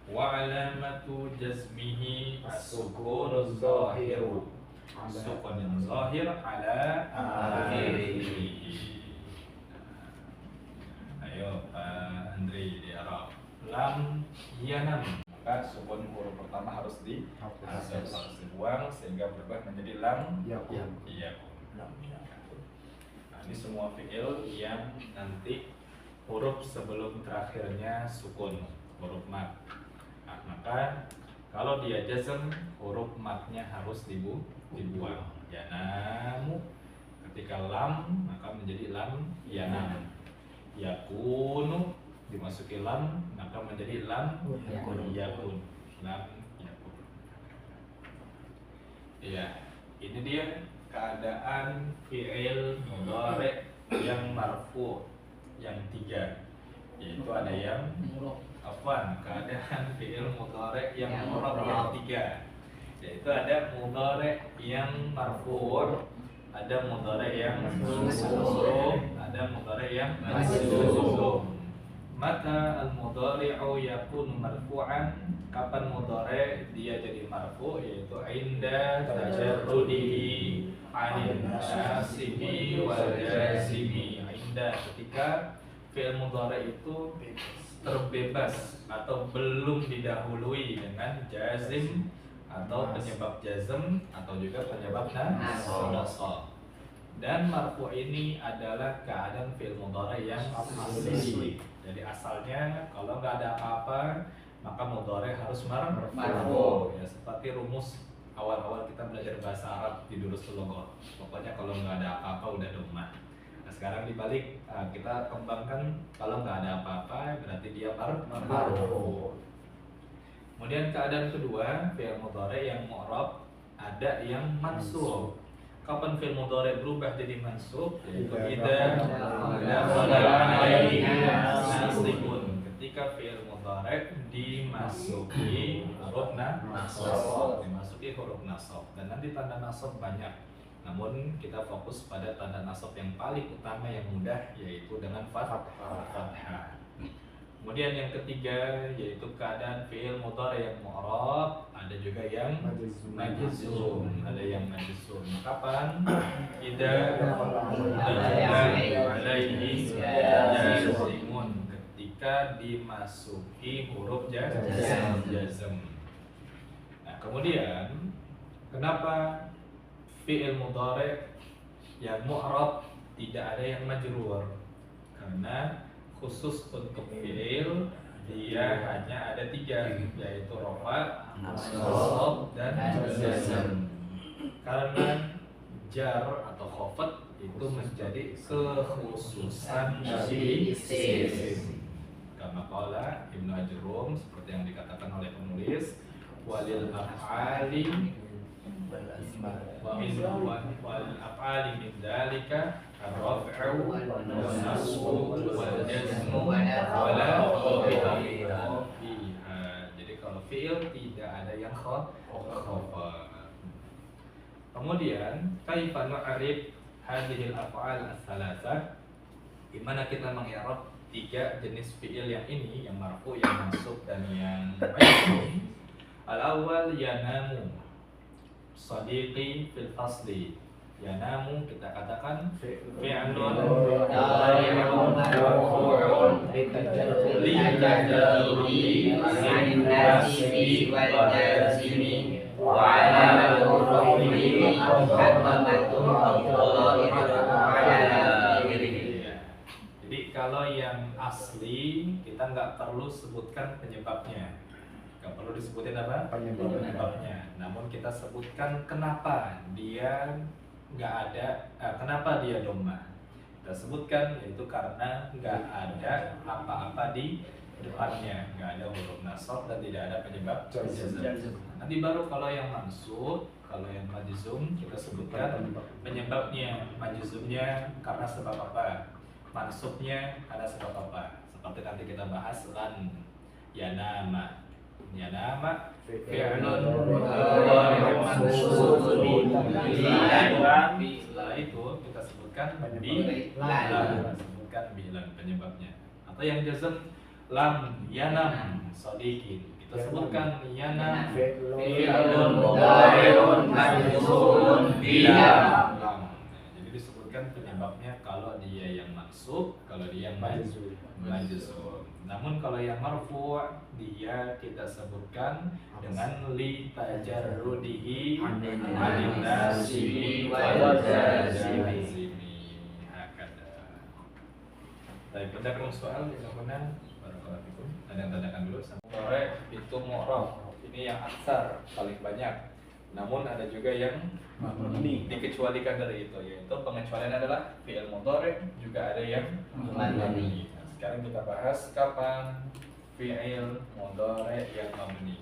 Wa alamatu jazmihi as-sukun zahiru. Sukun yang zahir ala akhirih. Ayo Pak Andri di Arab. Lam yanam. Maka sukun huruf pertama harus dibuang sehingga berubah menjadi lam yakun. Nah, ini semua fi'il yang nanti huruf sebelum terakhirnya sukun, huruf mat. Nah, maka kalau dia jazm, huruf matnya harus dibuang. Yanamu, ketika lam maka menjadi lam yanam. Yakunu dimasuki lam maka menjadi lam yakun. Lam yakun. Iya, ini dia keadaan fi'il mudhari yang marfu yang tiga, yaitu ada yang keadaan fi'il mudhari yang mu'rab yang tiga, yaitu ada mudhari yang marfu, ada mudhari yang mansub, ada mudhari yang majzum. Mata al-mudhari'u yakun marfu'an, kapan mudhari dia jadi marfu, yaitu inda tajarrudihi 'anil nasibi wal jazimi. Inda ketika fi'il mudhari itu terbebas atau belum didahului dengan jazim atau penyebab jazm atau juga penyebab nasab. Dan marfu ini adalah keadaan fi'il mudhari yang asli. Jadi asalnya kalau nggak ada apa-apa maka mudhari harus marfu. Ya, seperti rumus awal-awal kita belajar bahasa Arab di Durusul Lughah. Pokoknya kalau nggak ada apa-apa udah dhammah. Nah, sekarang dibalik, kita kembangkan kalau nggak ada apa-apa berarti dia marfu. Kemudian keadaan kedua, fi'il mudhari yang mu'rab ada yang mansub. Kapan fi'il mudhari berubah jadi mansub? Yaitu idza dakhala alaihi nasikun. Ketika fi'il mudhari dimasuki huruf nasab, dan nanti tanda nasab banyak. Namun kita fokus pada tanda nasab yang paling utama yang mudah, yaitu dengan fathah. Kemudian yang ketiga yaitu keadaan fi'il mudhari yang mu'rab, ada juga yang majzum, Kapan? Idza alaihi jazimun, ketika dimasuki huruf jazm. Nah, kemudian kenapa fi'il mudhari yang mu'rab tidak ada yang majrur? Karena khusus untuk fi'il dia hanya ada tiga, yaitu rafa, nasab, dan jazm. Karena jar atau khafat itu menjadi kekhususan dari isim. Karena qala Ibnu Ajurrum seperti yang dikatakan oleh penulis, walil af'ali wal af'ali min dzalika ar-raf'u wan nasbu wal jazmu wala fiha. Jadi kalau fi'il tidak ada yang khafat. Kemudian kaifa nu'rib hadhil af'al ats-tsalatsah? Gimana kita mengi'rab tiga jenis fi'il yang ini, yang marfu, yang mansub, dan yang majzum? Al-awwal yanamu sadiqi fil fasli. Yanamu kita katakan fi'lun mudhari'un marfu'un li tajarrudi 'anil nasibi wal jazimi wa 'alamatun rafi'i hadmatun dhahirun 'ala akhirih. Jadi kalau yang asli kita nggak perlu sebutkan penyebabnya, nggak perlu disebutin apa penyebabnya. Namun kita sebutkan kenapa dia nggak ada, kenapa dia dhammah. kita sebutkan, yaitu karena nggak ada apa-apa di depannya, nggak ada huruf nasab dan tidak ada penyebab jazm. Nanti baru kalau yang mansub, kalau yang majzum kita sebutkan penyebabnya. Majzumnya karena sebab apa, mansubnya karena sebab apa. Seperti nanti kita bahas lan yanama. Yanama fi'lun mudhari' mansubun bila itu kita sebutkan bilan, sebutkan bilan penyebabnya. Atau yang jazm lam yanam sadiqin, kita sebutkan yanam fi'lun mudhari'un mansubun bilam. Jadi disebutkan penyebabnya kalau dia yang mansub, kalau dia yang majzum. Namun kalau yang marfu' dia kita sebutkan dengan li tajarrudihi anin nasibi wal jazimi. Hakada. Baik, ada soal yang mana? Barakallahu. Ada yang tanyakan dulu. Mudhari' itu mu'rab. Ini yang aksar paling banyak. Namun ada juga yang dikecualikan dari itu, yaitu pengecualian adalah fi'il mudhari', juga ada yang mabni. Sekarang kita bahas kapan fi'il mudhari' yang mabni.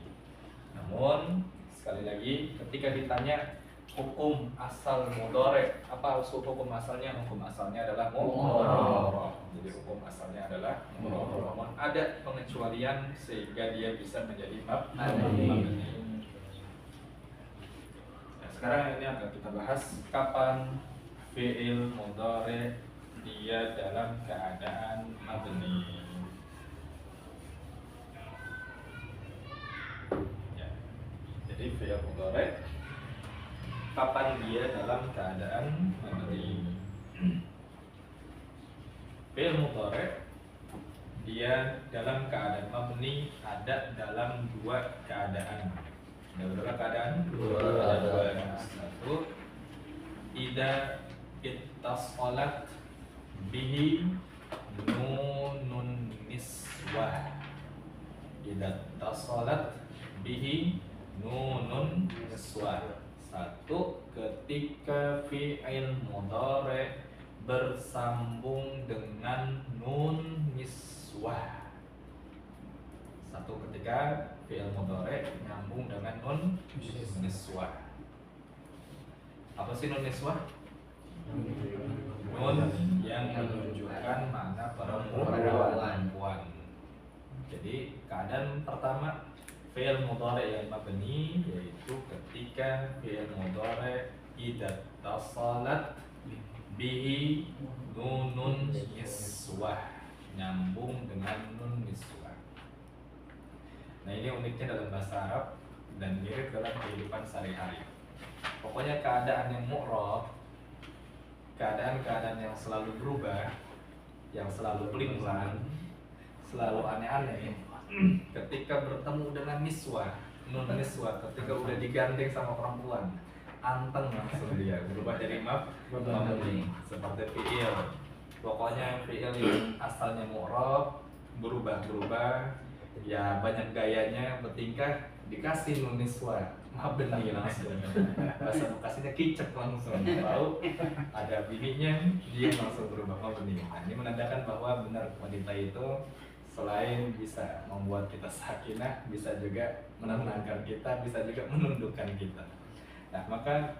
Namun sekali lagi ketika ditanya hukum asal mudhari', apa hukum asalnya? Hukum asalnya adalah mudhari'. Jadi hukum asalnya adalah mudhari'. Namun ada pengecualian sehingga dia bisa menjadi mabni. Nah, sekarang ini akan kita bahas kapan fi'il mudhari' dia dalam keadaan mabni. Ya. Jadi fi'il mudhari' kapan dia dalam keadaan mabni? Fi'il mudhari' dia dalam keadaan mabni ada dalam dua keadaan. Ada berapa keadaan? Dua. Satu, idza ittashalat bihi nunun niswah. Idza ittashalat bihi nunun niswah. Satu, ketika fi'il mudhari' bersambung dengan nun niswah. Satu, ketika fi'il mudhari' nyambung dengan nun niswah. Apa sih nun niswah? Nun yang menunjukkan makna perempuan. Jadi keadaan pertama fi'il mudhari' yang mabni yaitu ketika fi'il mudhari' idza tasalat bihi nunun niswah, nyambung dengan nun niswah. Nah, ini uniknya dalam bahasa Arab dan mirip dalam kehidupan sehari-hari. Pokoknya keadaan yang mu'rab, keadaan-keadaan yang selalu berubah, yang selalu peling-peling, selalu aneh-aneh, ketika bertemu dengan niswah, nun niswah, ketika udah digandeng sama perempuan, anteng langsung dia berubah dari mabni. Seperti fi'il, pokoknya fi'il yang asalnya mu'rab berubah-berubah, ya banyak gayanya bertingkah, dikasih nun niswah mabni langsung. Bahasa Bekasinya kicep langsung, tahu ada bininya dia langsung berubah mabni. Nah, ini menandakan bahwa benar wanita itu selain bisa membuat kita sakinah, bisa juga menenangkan kita, bisa juga menundukkan kita. Nah, maka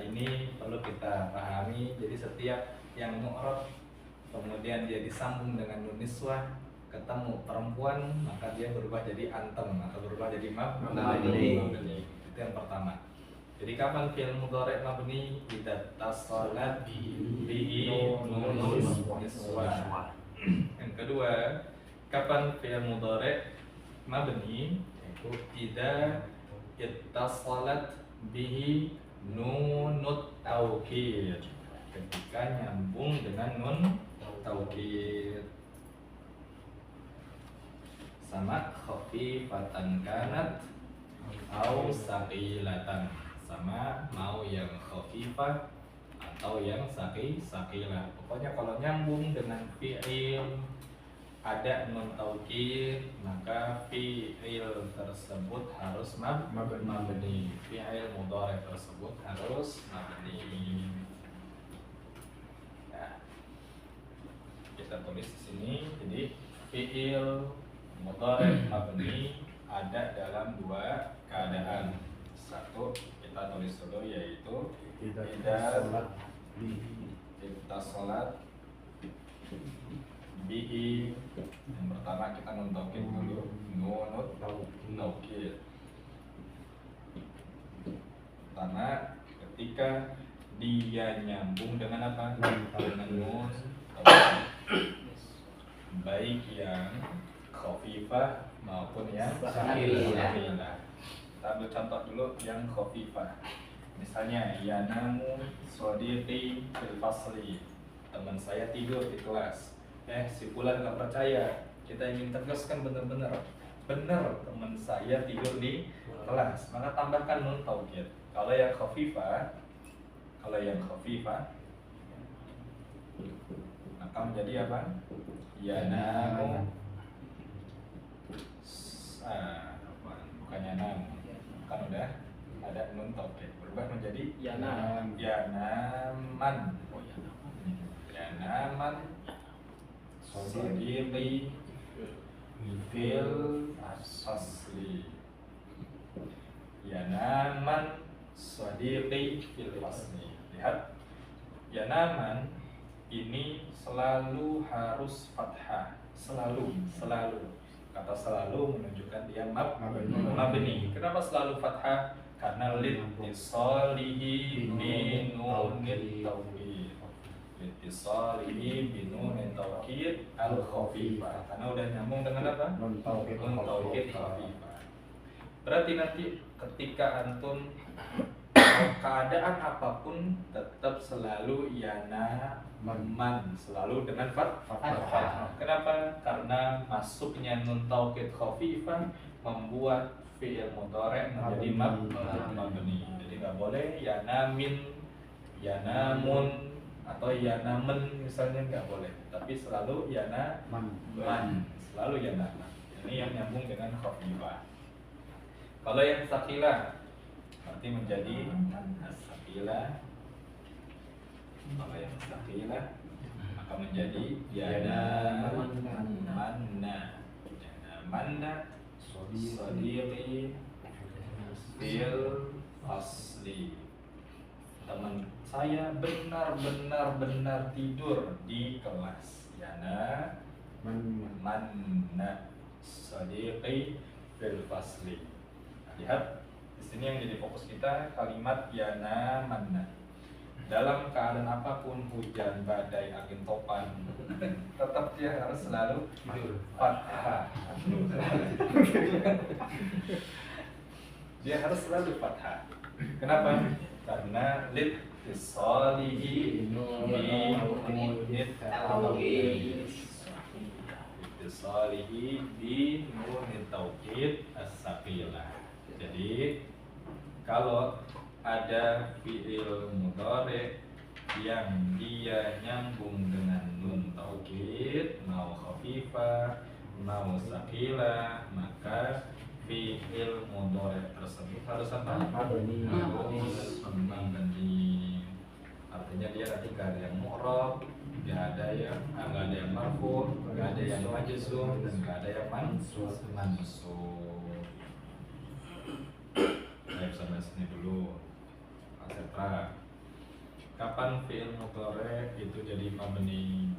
ini perlu kita pahami. Jadi setiap yang mu'rab kemudian dia disambung dengan nun niswah, ketemu perempuan, maka dia berubah jadi antem atau berubah jadi mabni. Itu yang pertama. Jadi kapan fi'il mudhari' mabni? Idza tasalat bihi nunun niswah. Yang kedua, kapan fi'il mudhari' mabni? Yaitu idza ittasalat bihi nunut taukid, ketika nyambung dengan nun taukid. Sama khafifatan kanat au saqilatan, sama mau yang khafifah atau yang saqilah. Pokoknya kalau nyambung dengan fi'il ada nun taukid, maka fi'il tersebut harus mabni. Fi'il mudhari' tersebut harus mabni. kita tulis di sini. Jadi fi'il mudhari' mabni ada dalam dua keadaan. Satu kita tulis dulu yaitu kita sholat bihi. Yang pertama kita nun taukid dulu, nunut taukid. Karena ketika dia nyambung dengan apa? Dengan nun taukid. Baik yang khafifah maupun yang Sakilah. Kita ambil contoh dulu yang khafifah. Misalnya yanamu shodiqi fil fasli. Teman saya tidur di kelas. Si Fulan nggak percaya. Kita ingin tegaskan benar-benar teman saya tidur di kelas. Maka tambahkan nun taukid. Kalau yang khafifah maka menjadi apa? Yanamu bukannya namu, kan udah ada nun taukid, berubah menjadi yanaman. Yanaman shodiqi fil fasli. Yanaman shodiqi fil fasli. Lihat, yanaman ini selalu harus fathah, selalu. Kata selalu menunjukkan dia mabni. Kenapa selalu fathah? Karena litisalihi binunit taukid. Litisalihi binunit taukid al-khafifah. Karena udah nyambung dengan apa? Nun taukid khafifah. Berarti nanti ketika antum keadaan apapun tetap selalu selalu dengan fathah. Kenapa? Karena masuknya nun taukid khafifah membuat fi'il mudhari' menjadi mabni. Jadi nggak boleh yanamin, yanamun atau yanamen misalnya, nggak boleh. Tapi selalu yanaman, selalu yanaman. Ini yang nyambung dengan khafifah. Kalau yang sakilah berarti menjadi sakilah. Kalau yang sakilah maka menjadi yanamanna shodiqi fil fasli. Teman saya benar tidur di kelas. Yanamanna shodiqi fil fasli. Lihat, di sini yang jadi fokus kita kalimat yanamanna. Dalam keadaan apapun, hujan, badai, angin topan, tetap dia harus selalu fathah. Dia harus selalu fathah. Kenapa? Karena litisalihi binunit taukid. Litisalihi binunit taukid as-saqilah. Jadi kalau ada fi'il mudhari' yang dia nyambung dengan nun taukid, mau khafifah, mau sakilah, maka fi'il mudhari' tersebut harus apa? Mabni. Artinya dia nanti gak ada yang mu'rab, gak ada yang marfu', gak ada yang majzum, dan gak ada yang mansub. Saya sampai sini dulu. Asetra. Kapan fi'il mudhari' itu jadi mabni?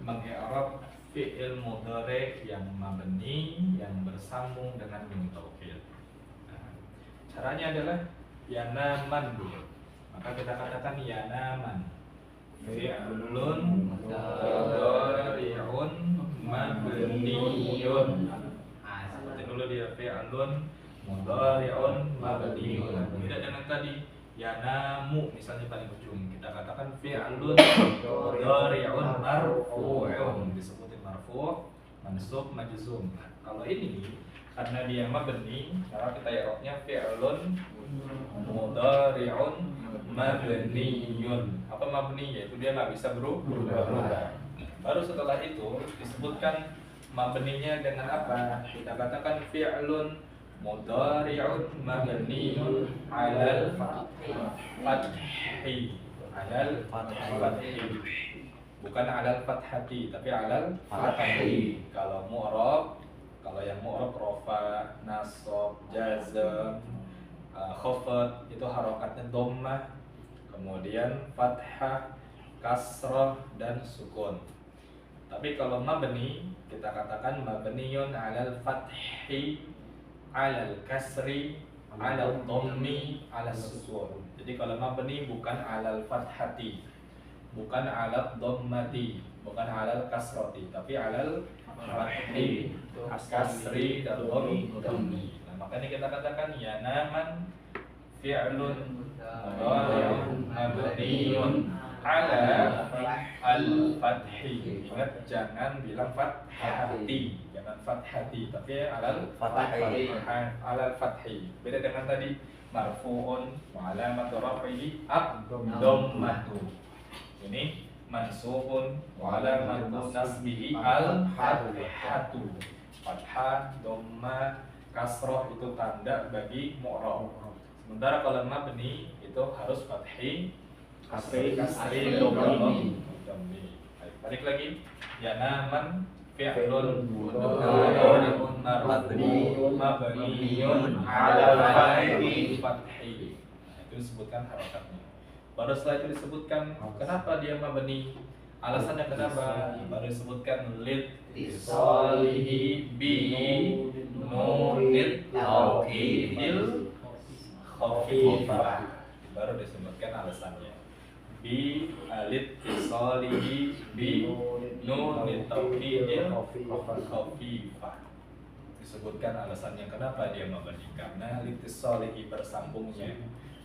Mengi'rab fi'il mudhari' yang mabni yang bersambung dengan nun taukid. Caranya adalah yanaman dulu. Maka kita katakan yanaman fi'lun mudhari'un mabniyun. Seperti dulu dia fi'lun mudhari'un mabniyun. Beda dengan tadi yanamu misalnya paling ujung, kita katakan fi'lun mudhari'un marfu'un, disebutin marfu', mansub, majzum. Kalau ini karena dia mabni, maka kita i'rabnya fi'lun mudhari'un mabniyun. Apa mabni? Yaitu dia nggak bisa berubah. Baru setelah itu disebutkan mabninya dengan apa? Kita katakan fi'lun mudhari'un mabniyun 'alal fathi. bukan alal fathati tapi alal fathi. Kalau mu'rab, kalau yang mu'rab rofa, nasab, jazm, khafat itu harokatnya dhammah, kemudian fathah, kasrah dan sukun. Tapi kalau mabni kita katakan mabniyun alal fathi, alal kasri, alal dhammi, alal sukun. Jadi kalau mabni bukan alal fathati, bukan alal dhammati, bukan alal kasrati, tapi alal fathi, kasri dan dhammi. Nah, makanya kita katakan yanaman fi'lun mudhari'un mabniyun ala al-fathi. Ingat jangan bilang fathati, jangan fathati, tapi alal fathi. Alal fathi. Beda dengan tadi marfu'un wa alamat raf'ihi ad-dhammatu. Ini mansubun wa alamatu nasbihi al-fathatu. Fathah, dhammah, kasroh itu tanda bagi mu'rab. Sementara kalau mabni itu harus fathi, kasri, dhammi. Balik lagi, yanaman fi'lun mudhari'un mabniyun 'alal fathi. Itu disebutkan harokatnya. Baru setelah itu disebutkan kenapa dia mabni. Alasannya kenapa? Baru disebutkan lid tisalihi bi nunit taukidil khafifah. Baru disebutkan alasannya. Bi alid tisalihi bi nunit taukidil khafifah. Disebutkan alasannya kenapa dia mabni, karena lid tisalihi bersambungnya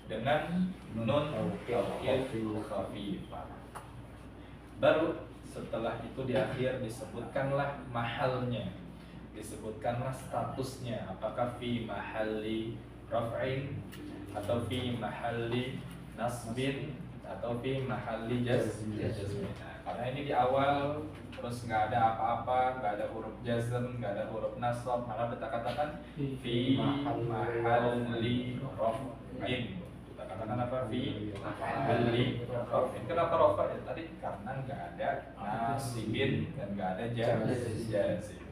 dengan nun taukid khafifah. Baru setelah itu di akhir disebutkanlah mahalnya, disebutkanlah statusnya, apakah fi mahalli raf'in atau fi mahalli nasbin atau fi mahalli jazmin. Nah, karena ini di awal terus nggak ada apa-apa, nggak ada huruf jazm, nggak ada huruf nasab, maka kita katakan fi mahalli raf'in. Katakan apa fi mahalli raf'in. Kenapa rafa ya tadi? Karena nggak ada nasibin dan nggak ada jazim.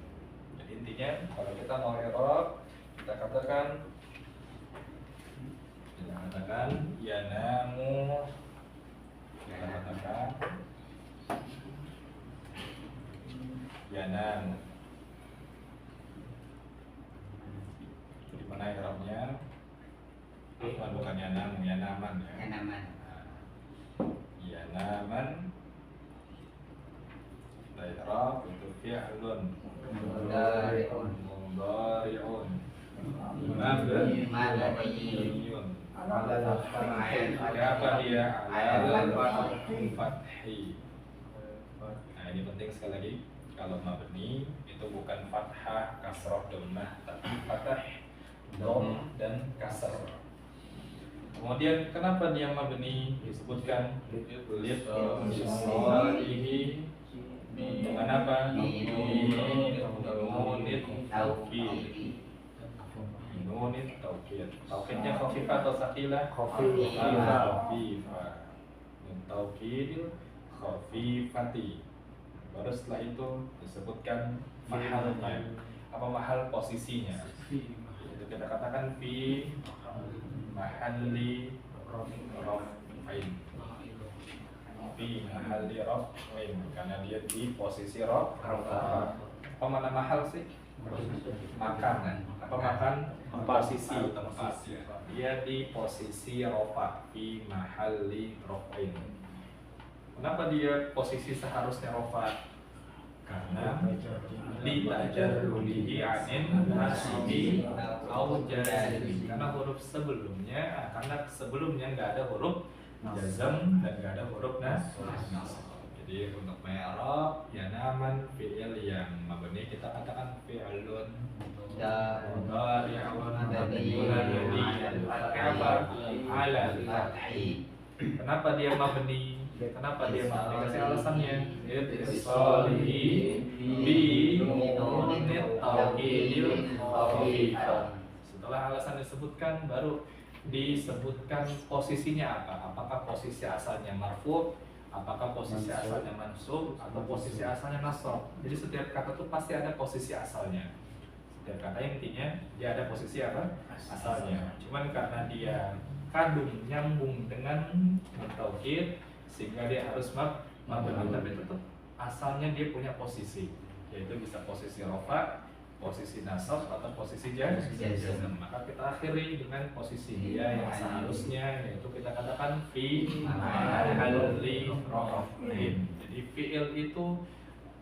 Jadi intinya kalau kita mau i'rab kita katakan yanamu, kita katakan yanamu. Di mana i'rabnya? Bukan yanamu, yanaman ya. Yanaman i'rab itu fi'lun mudhari'un mabniyun apa dia? Alal fathi. Nah, ini penting sekali lagi. Kalau mabni itu bukan fathah, kasrah, dhammah, tapi fathah, dhamm dan kasr. Kemudian kenapa dia mabni? Disebutkan lid tisalihi dengan apa? Nunit taukid. Nunit taukid. Taukidnya khafifah atau sakilah? Khafifah. Nun taukidil khafifati. Baru setelah itu disebutkan mahalnya. Apa mahal? Posisinya. Itu kita katakan fi mahalli raf'in. Fi mahalli raf'in, karena dia di posisi rafa. Apa mana mahal sih? Makan. Apa makan? Posisi tempat. Dia di posisi rafa. Fi mahalli raf'in. Kenapa dia posisi seharusnya rafa? Karena li tajarrudihi anin nasibi au jazmi. Karena huruf sebelumnya, karena sebelumnya nggak ada huruf jazm dan nggak ada huruf nasab. Jadi untuk i'rab yanaman fi'il yang mabni kita katakan fi'lun mudhari'un mabniyun ala al-fathi. Kenapa dia mabni? Kenapa dia mabni? Kasih alasannya. Ittisalihi bi nunit taukidil khafifah. Setelah alasan disebutkan, baru disebutkan posisinya apa? Apakah posisi asalnya marfu' apakah posisi asalnya mansub atau posisi asalnya nasab. Jadi setiap kata tuh pasti ada posisi asalnya. Setiap kata intinya dia ada posisi apa? Asalnya. Cuman karena dia kadung nyambung dengan taukid sehingga dia harus mabni, tapi tetap asalnya dia punya posisi, yaitu bisa posisi rofa, posisi nasab atau posisi jazm. Maka kita akhiri dengan posisi dia yang seharusnya, yaitu kita katakan fi mahalli raf'in. Jadi fi'il itu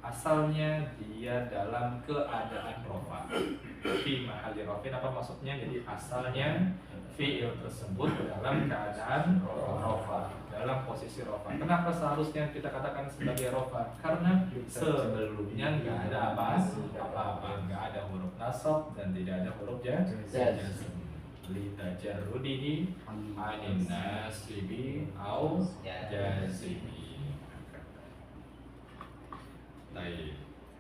asalnya dia dalam keadaan rofa. Fi mahalli raf'in apa maksudnya? Jadi asalnya fi'il tersebut dalam keadaan rofa, dalam posisi rofa. Kenapa seharusnya kita katakan sebagai rofa? Karena sebelumnya nggak ada apa-apa, nggak ada huruf nasab dan tidak ada huruf jazm. Litajarrudihi anin nasibi au jazimi. Baik,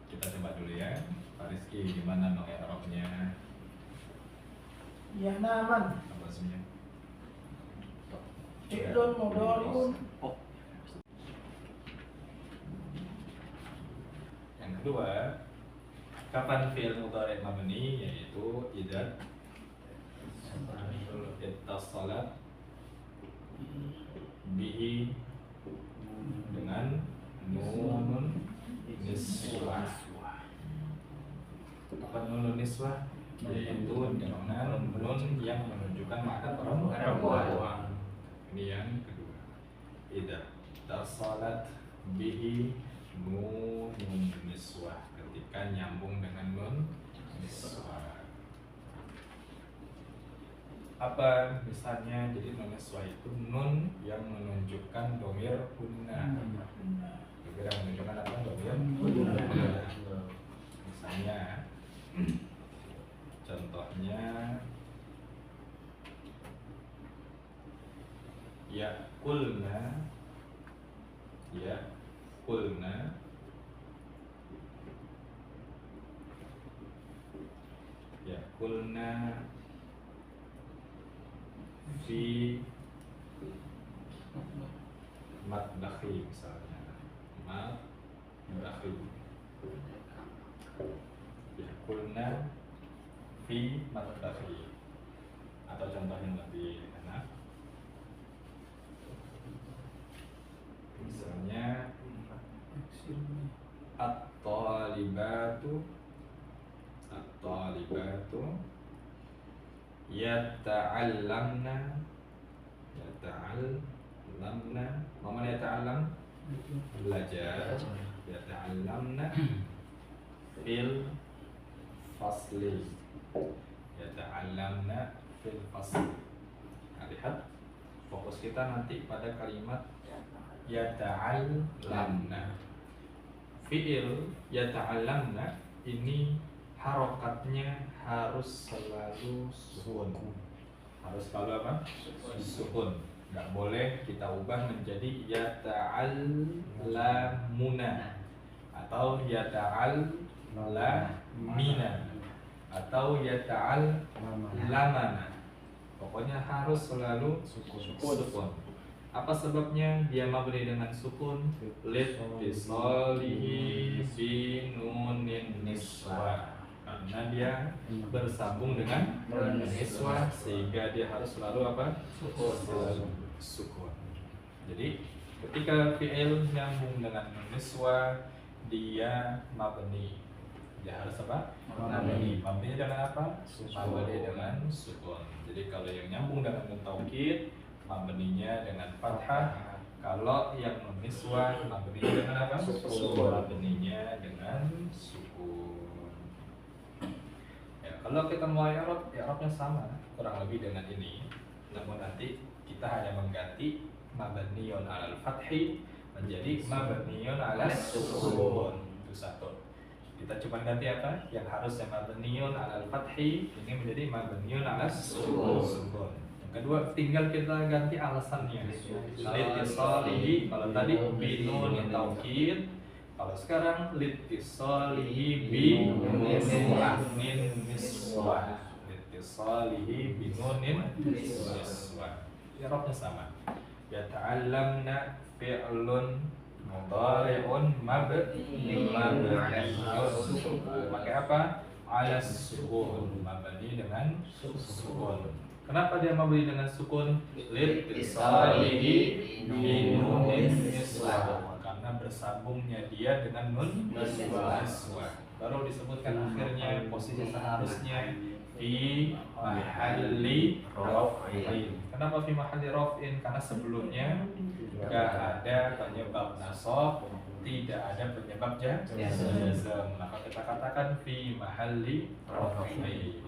kita coba dulu ya. Pak Rizky, gimana mengi'rabnya? Ya naman. Apa sebenarnya? Fi'lun mudhari'un. Yang kedua, kapan fi'il mudhari' mabni, yaitu idza ittasalat bihi dengan nunun niswah. Apa nunun niswah? Yaitu dengan nun yang menunjukkan makna perempuan. Ini yang kedua. Idza tasalat bihi nunun niswah, ketika nyambung dengan nun niswah. Apa misalnya? Jadi nun niswah itu nun yang menunjukkan domir hunna. Domir yang menunjukkan apa? Domir hunna. Misalnya contohnya kulna fi matbakhi, misalnya matbakhi, kulna fi matbakhi. Atau contoh yang lebih enak, misalnya at-talibatu yata'allamna. Mana yata'allam? Belajar. Yata'allamna fil fasli. Yata'allamna fil fasli. Nah, lihat fokus kita nanti pada kalimat yata'allamna. Fi'il yata'allamna ini harokatnya harus selalu sukun. Harus selalu apa? Sukun. Nggak boleh kita ubah menjadi yata'allamuna atau yata'allamina atau yata'allamana. Pokoknya harus selalu sukun. Apa sebabnya dia mabni dengan sukun? Litisalihi bi nunin niswah. Karena dia bersambung dengan nun niswah sehingga dia harus selalu apa? Sukun. Jadi ketika fi'il nyambung dengan nun niswah dia mabni. Dia harus apa? Mabni. Mabninya dengan apa? Mabni dengan sukun. Jadi kalau yang nyambung dengan nun taukid, mabninya dengan fathah. Kalau yang nun niswah, mabninya dengan apa? Sukun. Mabninya dengan sukun. Ya, kalau kita mau i'rabnya sama, kurang lebih dengan ini. Namun nanti kita hanya mengganti mabniun 'alal fathi menjadi mabniun 'alas sukun. Itu satu. Kita cuma ganti apa? Yang harusnya mabniun 'alal fathi ini menjadi mabniun 'alas sukun. Kedua, tinggal kita ganti alasannya. Litisalihi, kalau tadi binun taukid, kalau sekarang litisalihi binunin niswah. Litisalihi binunin niswah. I'rabnya sama. Yata'allamna fi'lun mudhari'un mabniun sukun. Pakai apa? Ala sukun, mabni dengan sukun. Kenapa dia mabni dengan sukun? Litisalihi bi nunin niswah, karena bersambungnya dia dengan nun niswah. Baru disebutkan akhirnya posisi seharusnya fi mahalli raf'in. Kenapa fi mahalli raf'in? Karena sebelumnya gak ada penyebab nasab, tidak ada penyebab jazm. Maka kita katakan fi mahalli raf'in.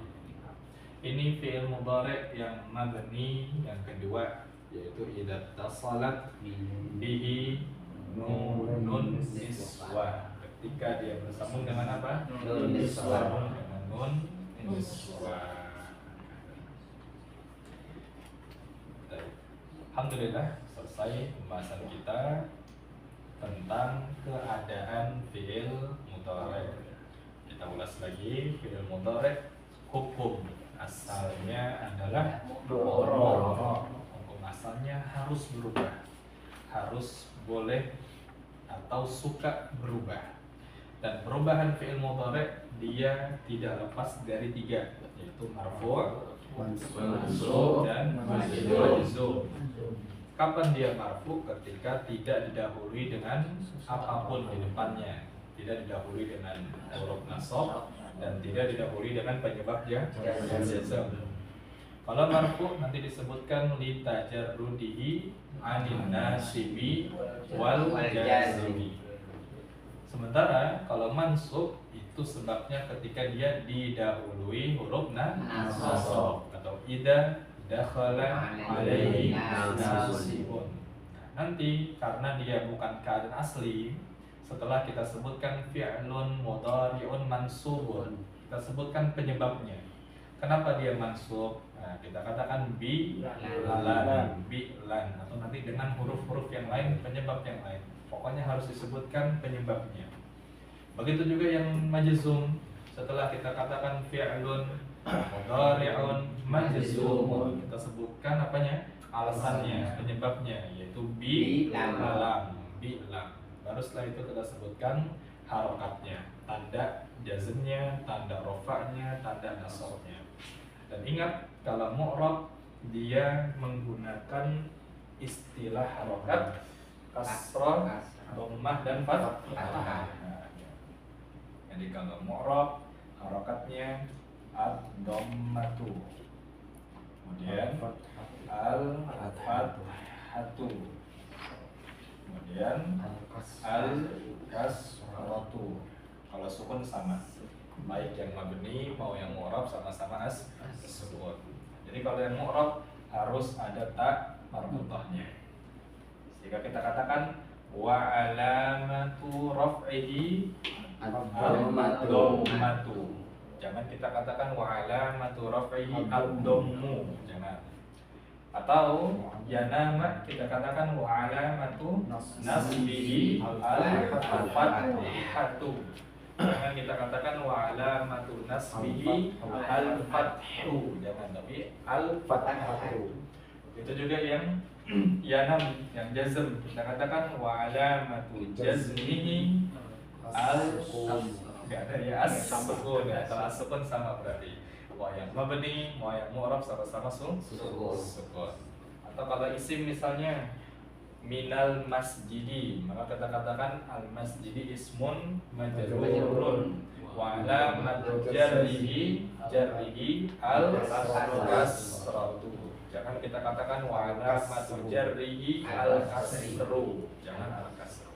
Ini fi'il mudhari' yang mabni yang kedua, yaitu idza tasalat bihi nunun niswah. Ketika dia bersambung dengan apa? Nun niswah. Dengan nun niswah. Alhamdulillah, selesai pembahasan kita tentang keadaan fi'il mudhari'. Kita ulas lagi fi'il mudhari'. Hukum asalnya adalah hukum asalnya harus berubah, harus boleh atau suka berubah. Dan perubahan fi'il mudhari' dia tidak lepas dari tiga, yaitu marfu', mansub, dan majzum. Kapan dia marfu? Ketika tidak didahului dengan apapun di depannya, tidak didahului dengan huruf nasab dan tidak didahului dengan penyebab jazm. Kalau marfu nanti disebutkan li tajarrudihi anin nasibi wal jazmi. Sementara kalau mansub itu sebabnya ketika dia didahului huruf nasab atau idza dakhala alaihi nasibun. Nanti karena dia bukan keadaan asli, setelah kita sebutkan fi'lun mudhari'un mansubun, kita sebutkan penyebabnya. Kenapa dia mansub? Nah, kita katakan bi lan atau nanti dengan huruf-huruf yang lain, penyebab yang lain. Pokoknya harus disebutkan penyebabnya. Begitu juga yang majzum, setelah kita katakan fi'lun mudhari'un majzumun, kita sebutkan apanya? Alasannya, penyebabnya, yaitu bi lam. Baru setelah itu kita sebutkan harokatnya, tanda jazmnya, tanda rofa'nya, tanda nasabnya. Dan ingat, kalau mu'rab dia menggunakan istilah harokat, kasrah, dhammah, dan fathah. Jadi kalau mu'rab harokatnya ad-dhammatu, kemudian al-fathatu, kemudian al-kasratu. Kalau sukun sama, baik yang mabni mau yang mu'rab sama-sama sukun. Jadi kalau yang mu'rab harus ada ta marbutahnya. Jika kita katakan wa alamatu raf'ihi ad-dhammatu, jangan kita katakan wa alamatu raf'ihi ad-dhammu, jangan. Atau yanama kita katakan wa alamatu nasbihi al-fathatu, jangan kita katakan wa alamatu nasbihi al-fathu, jangan, tapi al-fathatu. Itu juga yang yanam, yang jazm, kita katakan wa alamatu jazmihi nggak ada ya as-sukun, ya kalau as-sukun sama berarti mau yang mabni mau yang mu'rab sama-sama sukun. Atau kalau isim misalnya minal masjidi, maka kita katakan al masjidi ismun majrurun wa alamatu jarrihi al kasratu, jangan kita katakan wa alamatu jarrihi al kasru, jangan al kasru.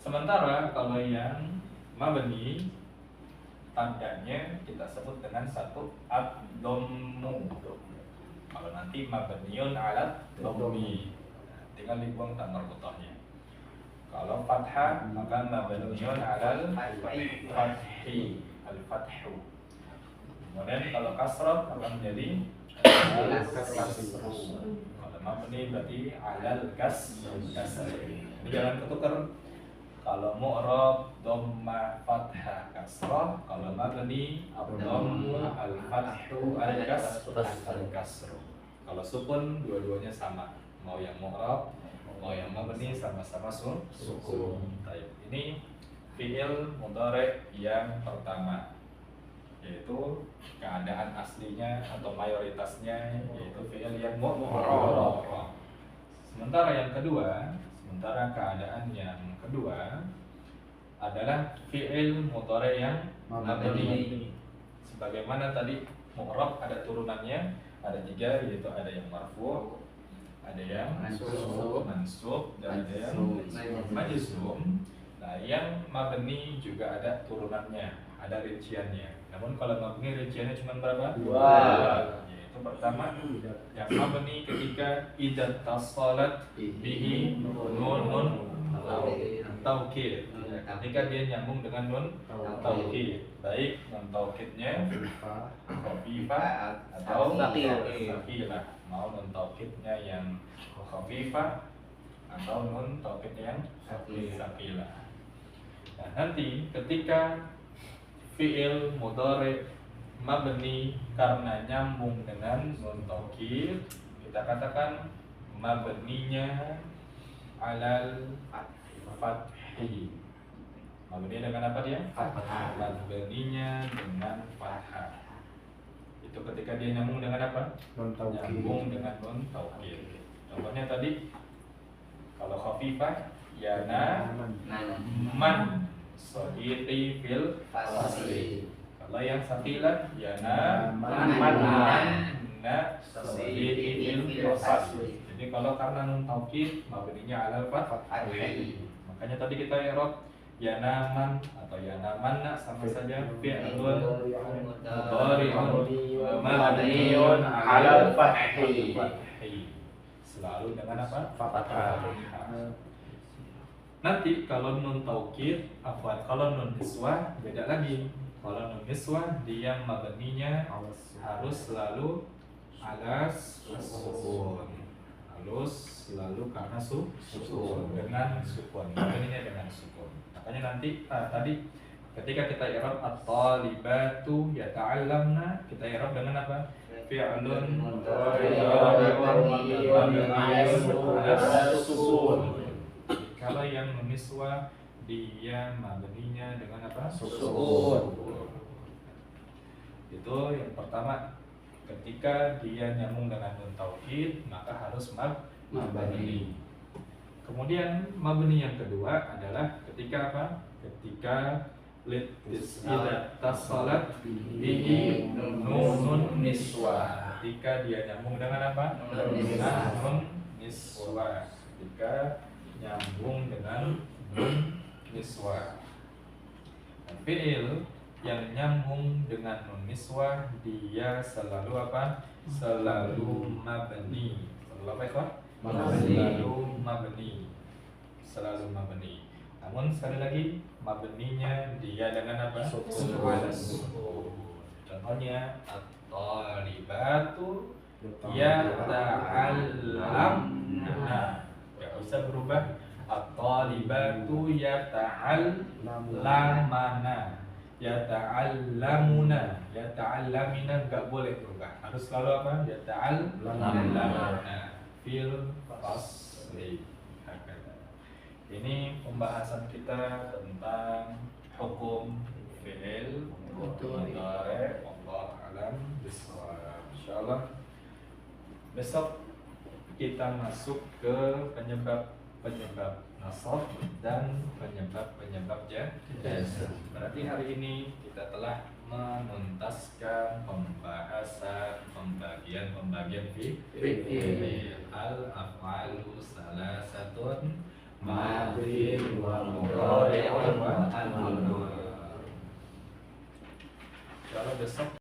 Sementara kalau yang mabni, tandanya kita sebut dengan satu ad-dhammu. Kalau nanti mabniun ala dhammi, tinggal dibuang ta marbutahnya. Kalau fathah maka mabniun ala al-fathi, al-fathu. Kemudian kalau kasrah akan menjadi al-kasru. Kalau mabni berarti ala al-kasr. Jadi jangan ketukar. Kalau mu'rab dhamma fathah kasrah, kalau mabni dhammu al-fathu al-kasru. Kalau sukun dua-duanya sama, mau yang mu'rab Kalau yang mabni sama-sama Sukun. Baik, ini fi'il mudhari yang pertama, yaitu keadaan aslinya atau mayoritasnya yaitu fi'il yang mu'rab. Sementara keadaan yang kedua adalah fi'il mudhari yang mabni. Sebagaimana tadi mu'rab ada turunannya, ada 3, yaitu ada yang marfu', ada yang mansub, dan ada yang majzum. Nah, yang mabni juga ada turunannya, ada rinciannya. Namun kalau mabni rinciannya cuma berapa? 2. Yaitu pertama, yang mabni ketika idza tasalat bihi nunun taukid. Ketika dia nyambung dengan nun taukid, baik nun taukidnya khafifah atau tsaqilah. Mau nun taukidnya yang khafifah atau nun taukidnya yang tsaqilah. Nah, nanti ketika fi'il mudhari mabni karena nyambung dengan nun taukid, kita katakan mabninya alal fathi. Mabninya dengan apa dia? Fathah. Mabninya dengan fathah. Itu ketika dia nyambung dengan apa? Non taukid. Nyambung dengan nun taukid. Contohnya tadi kalau khafifah ya man soditi fil Fasli. Kalau yang sakilah ya man soditi fil fasli. Jadi kalau karena nun taukid mabninya alal fathah. Makanya tadi kita i'rab ya naman atau ya namanna sama saja fi'lun mudhari'un mabniun 'alal fathi. Selalu dengan apa? Fathah. Nanti kalau nun taukid, kalau nun niswah beda lagi. Kalau nun niswah dia mabninya harus selalu alas sukun. Harus selalu karena sukun dengan sukun. Mabninya dengan sukun. Makanya nanti tadi ketika kita i'rab at-talibatu yata'allamna, kita i'rab dengan apa? Fi'lun mudhari'un sukun. Kalau yang niswa dia mabninya dengan apa? Sukun. Itu yang pertama. Ketika dia nyambung dengan nun taukid maka harus mabni. Kemudian mabni yang kedua adalah ketika apa? Ketika idza tasalat bihi nunun niswa. Ketika dia nyambung dengan apa? Nun niswa. Ketika nyambung dengan nun niswa. Fi'il yang nyambung dengan nun niswa dia selalu apa? Selalu mabni. Selalu apa ya? Selalu mabni. Namun sekali lagi mabninya dia dengan apa? Sukun. Contohnya at-talibatu yata'allamna. Enggak usah berubah. At-talibatu yata'allamana. Yata'allamuna. Yata'allamina enggak boleh berubah. Harus selalu apa? Yata'allamuna. Fil fasli. Ini pembahasan kita tentang hukum fi'il mudhari. Allah alam bisawab. Insyaallah besok kita masuk ke penyebab nasab dan penyebab jazm. Berarti hari ini kita telah menuntaskan pembahasan pembagian fi'il. Al-af'alu salasatun madin wa mudhari'un wa al-mudhari. Insyaallah besok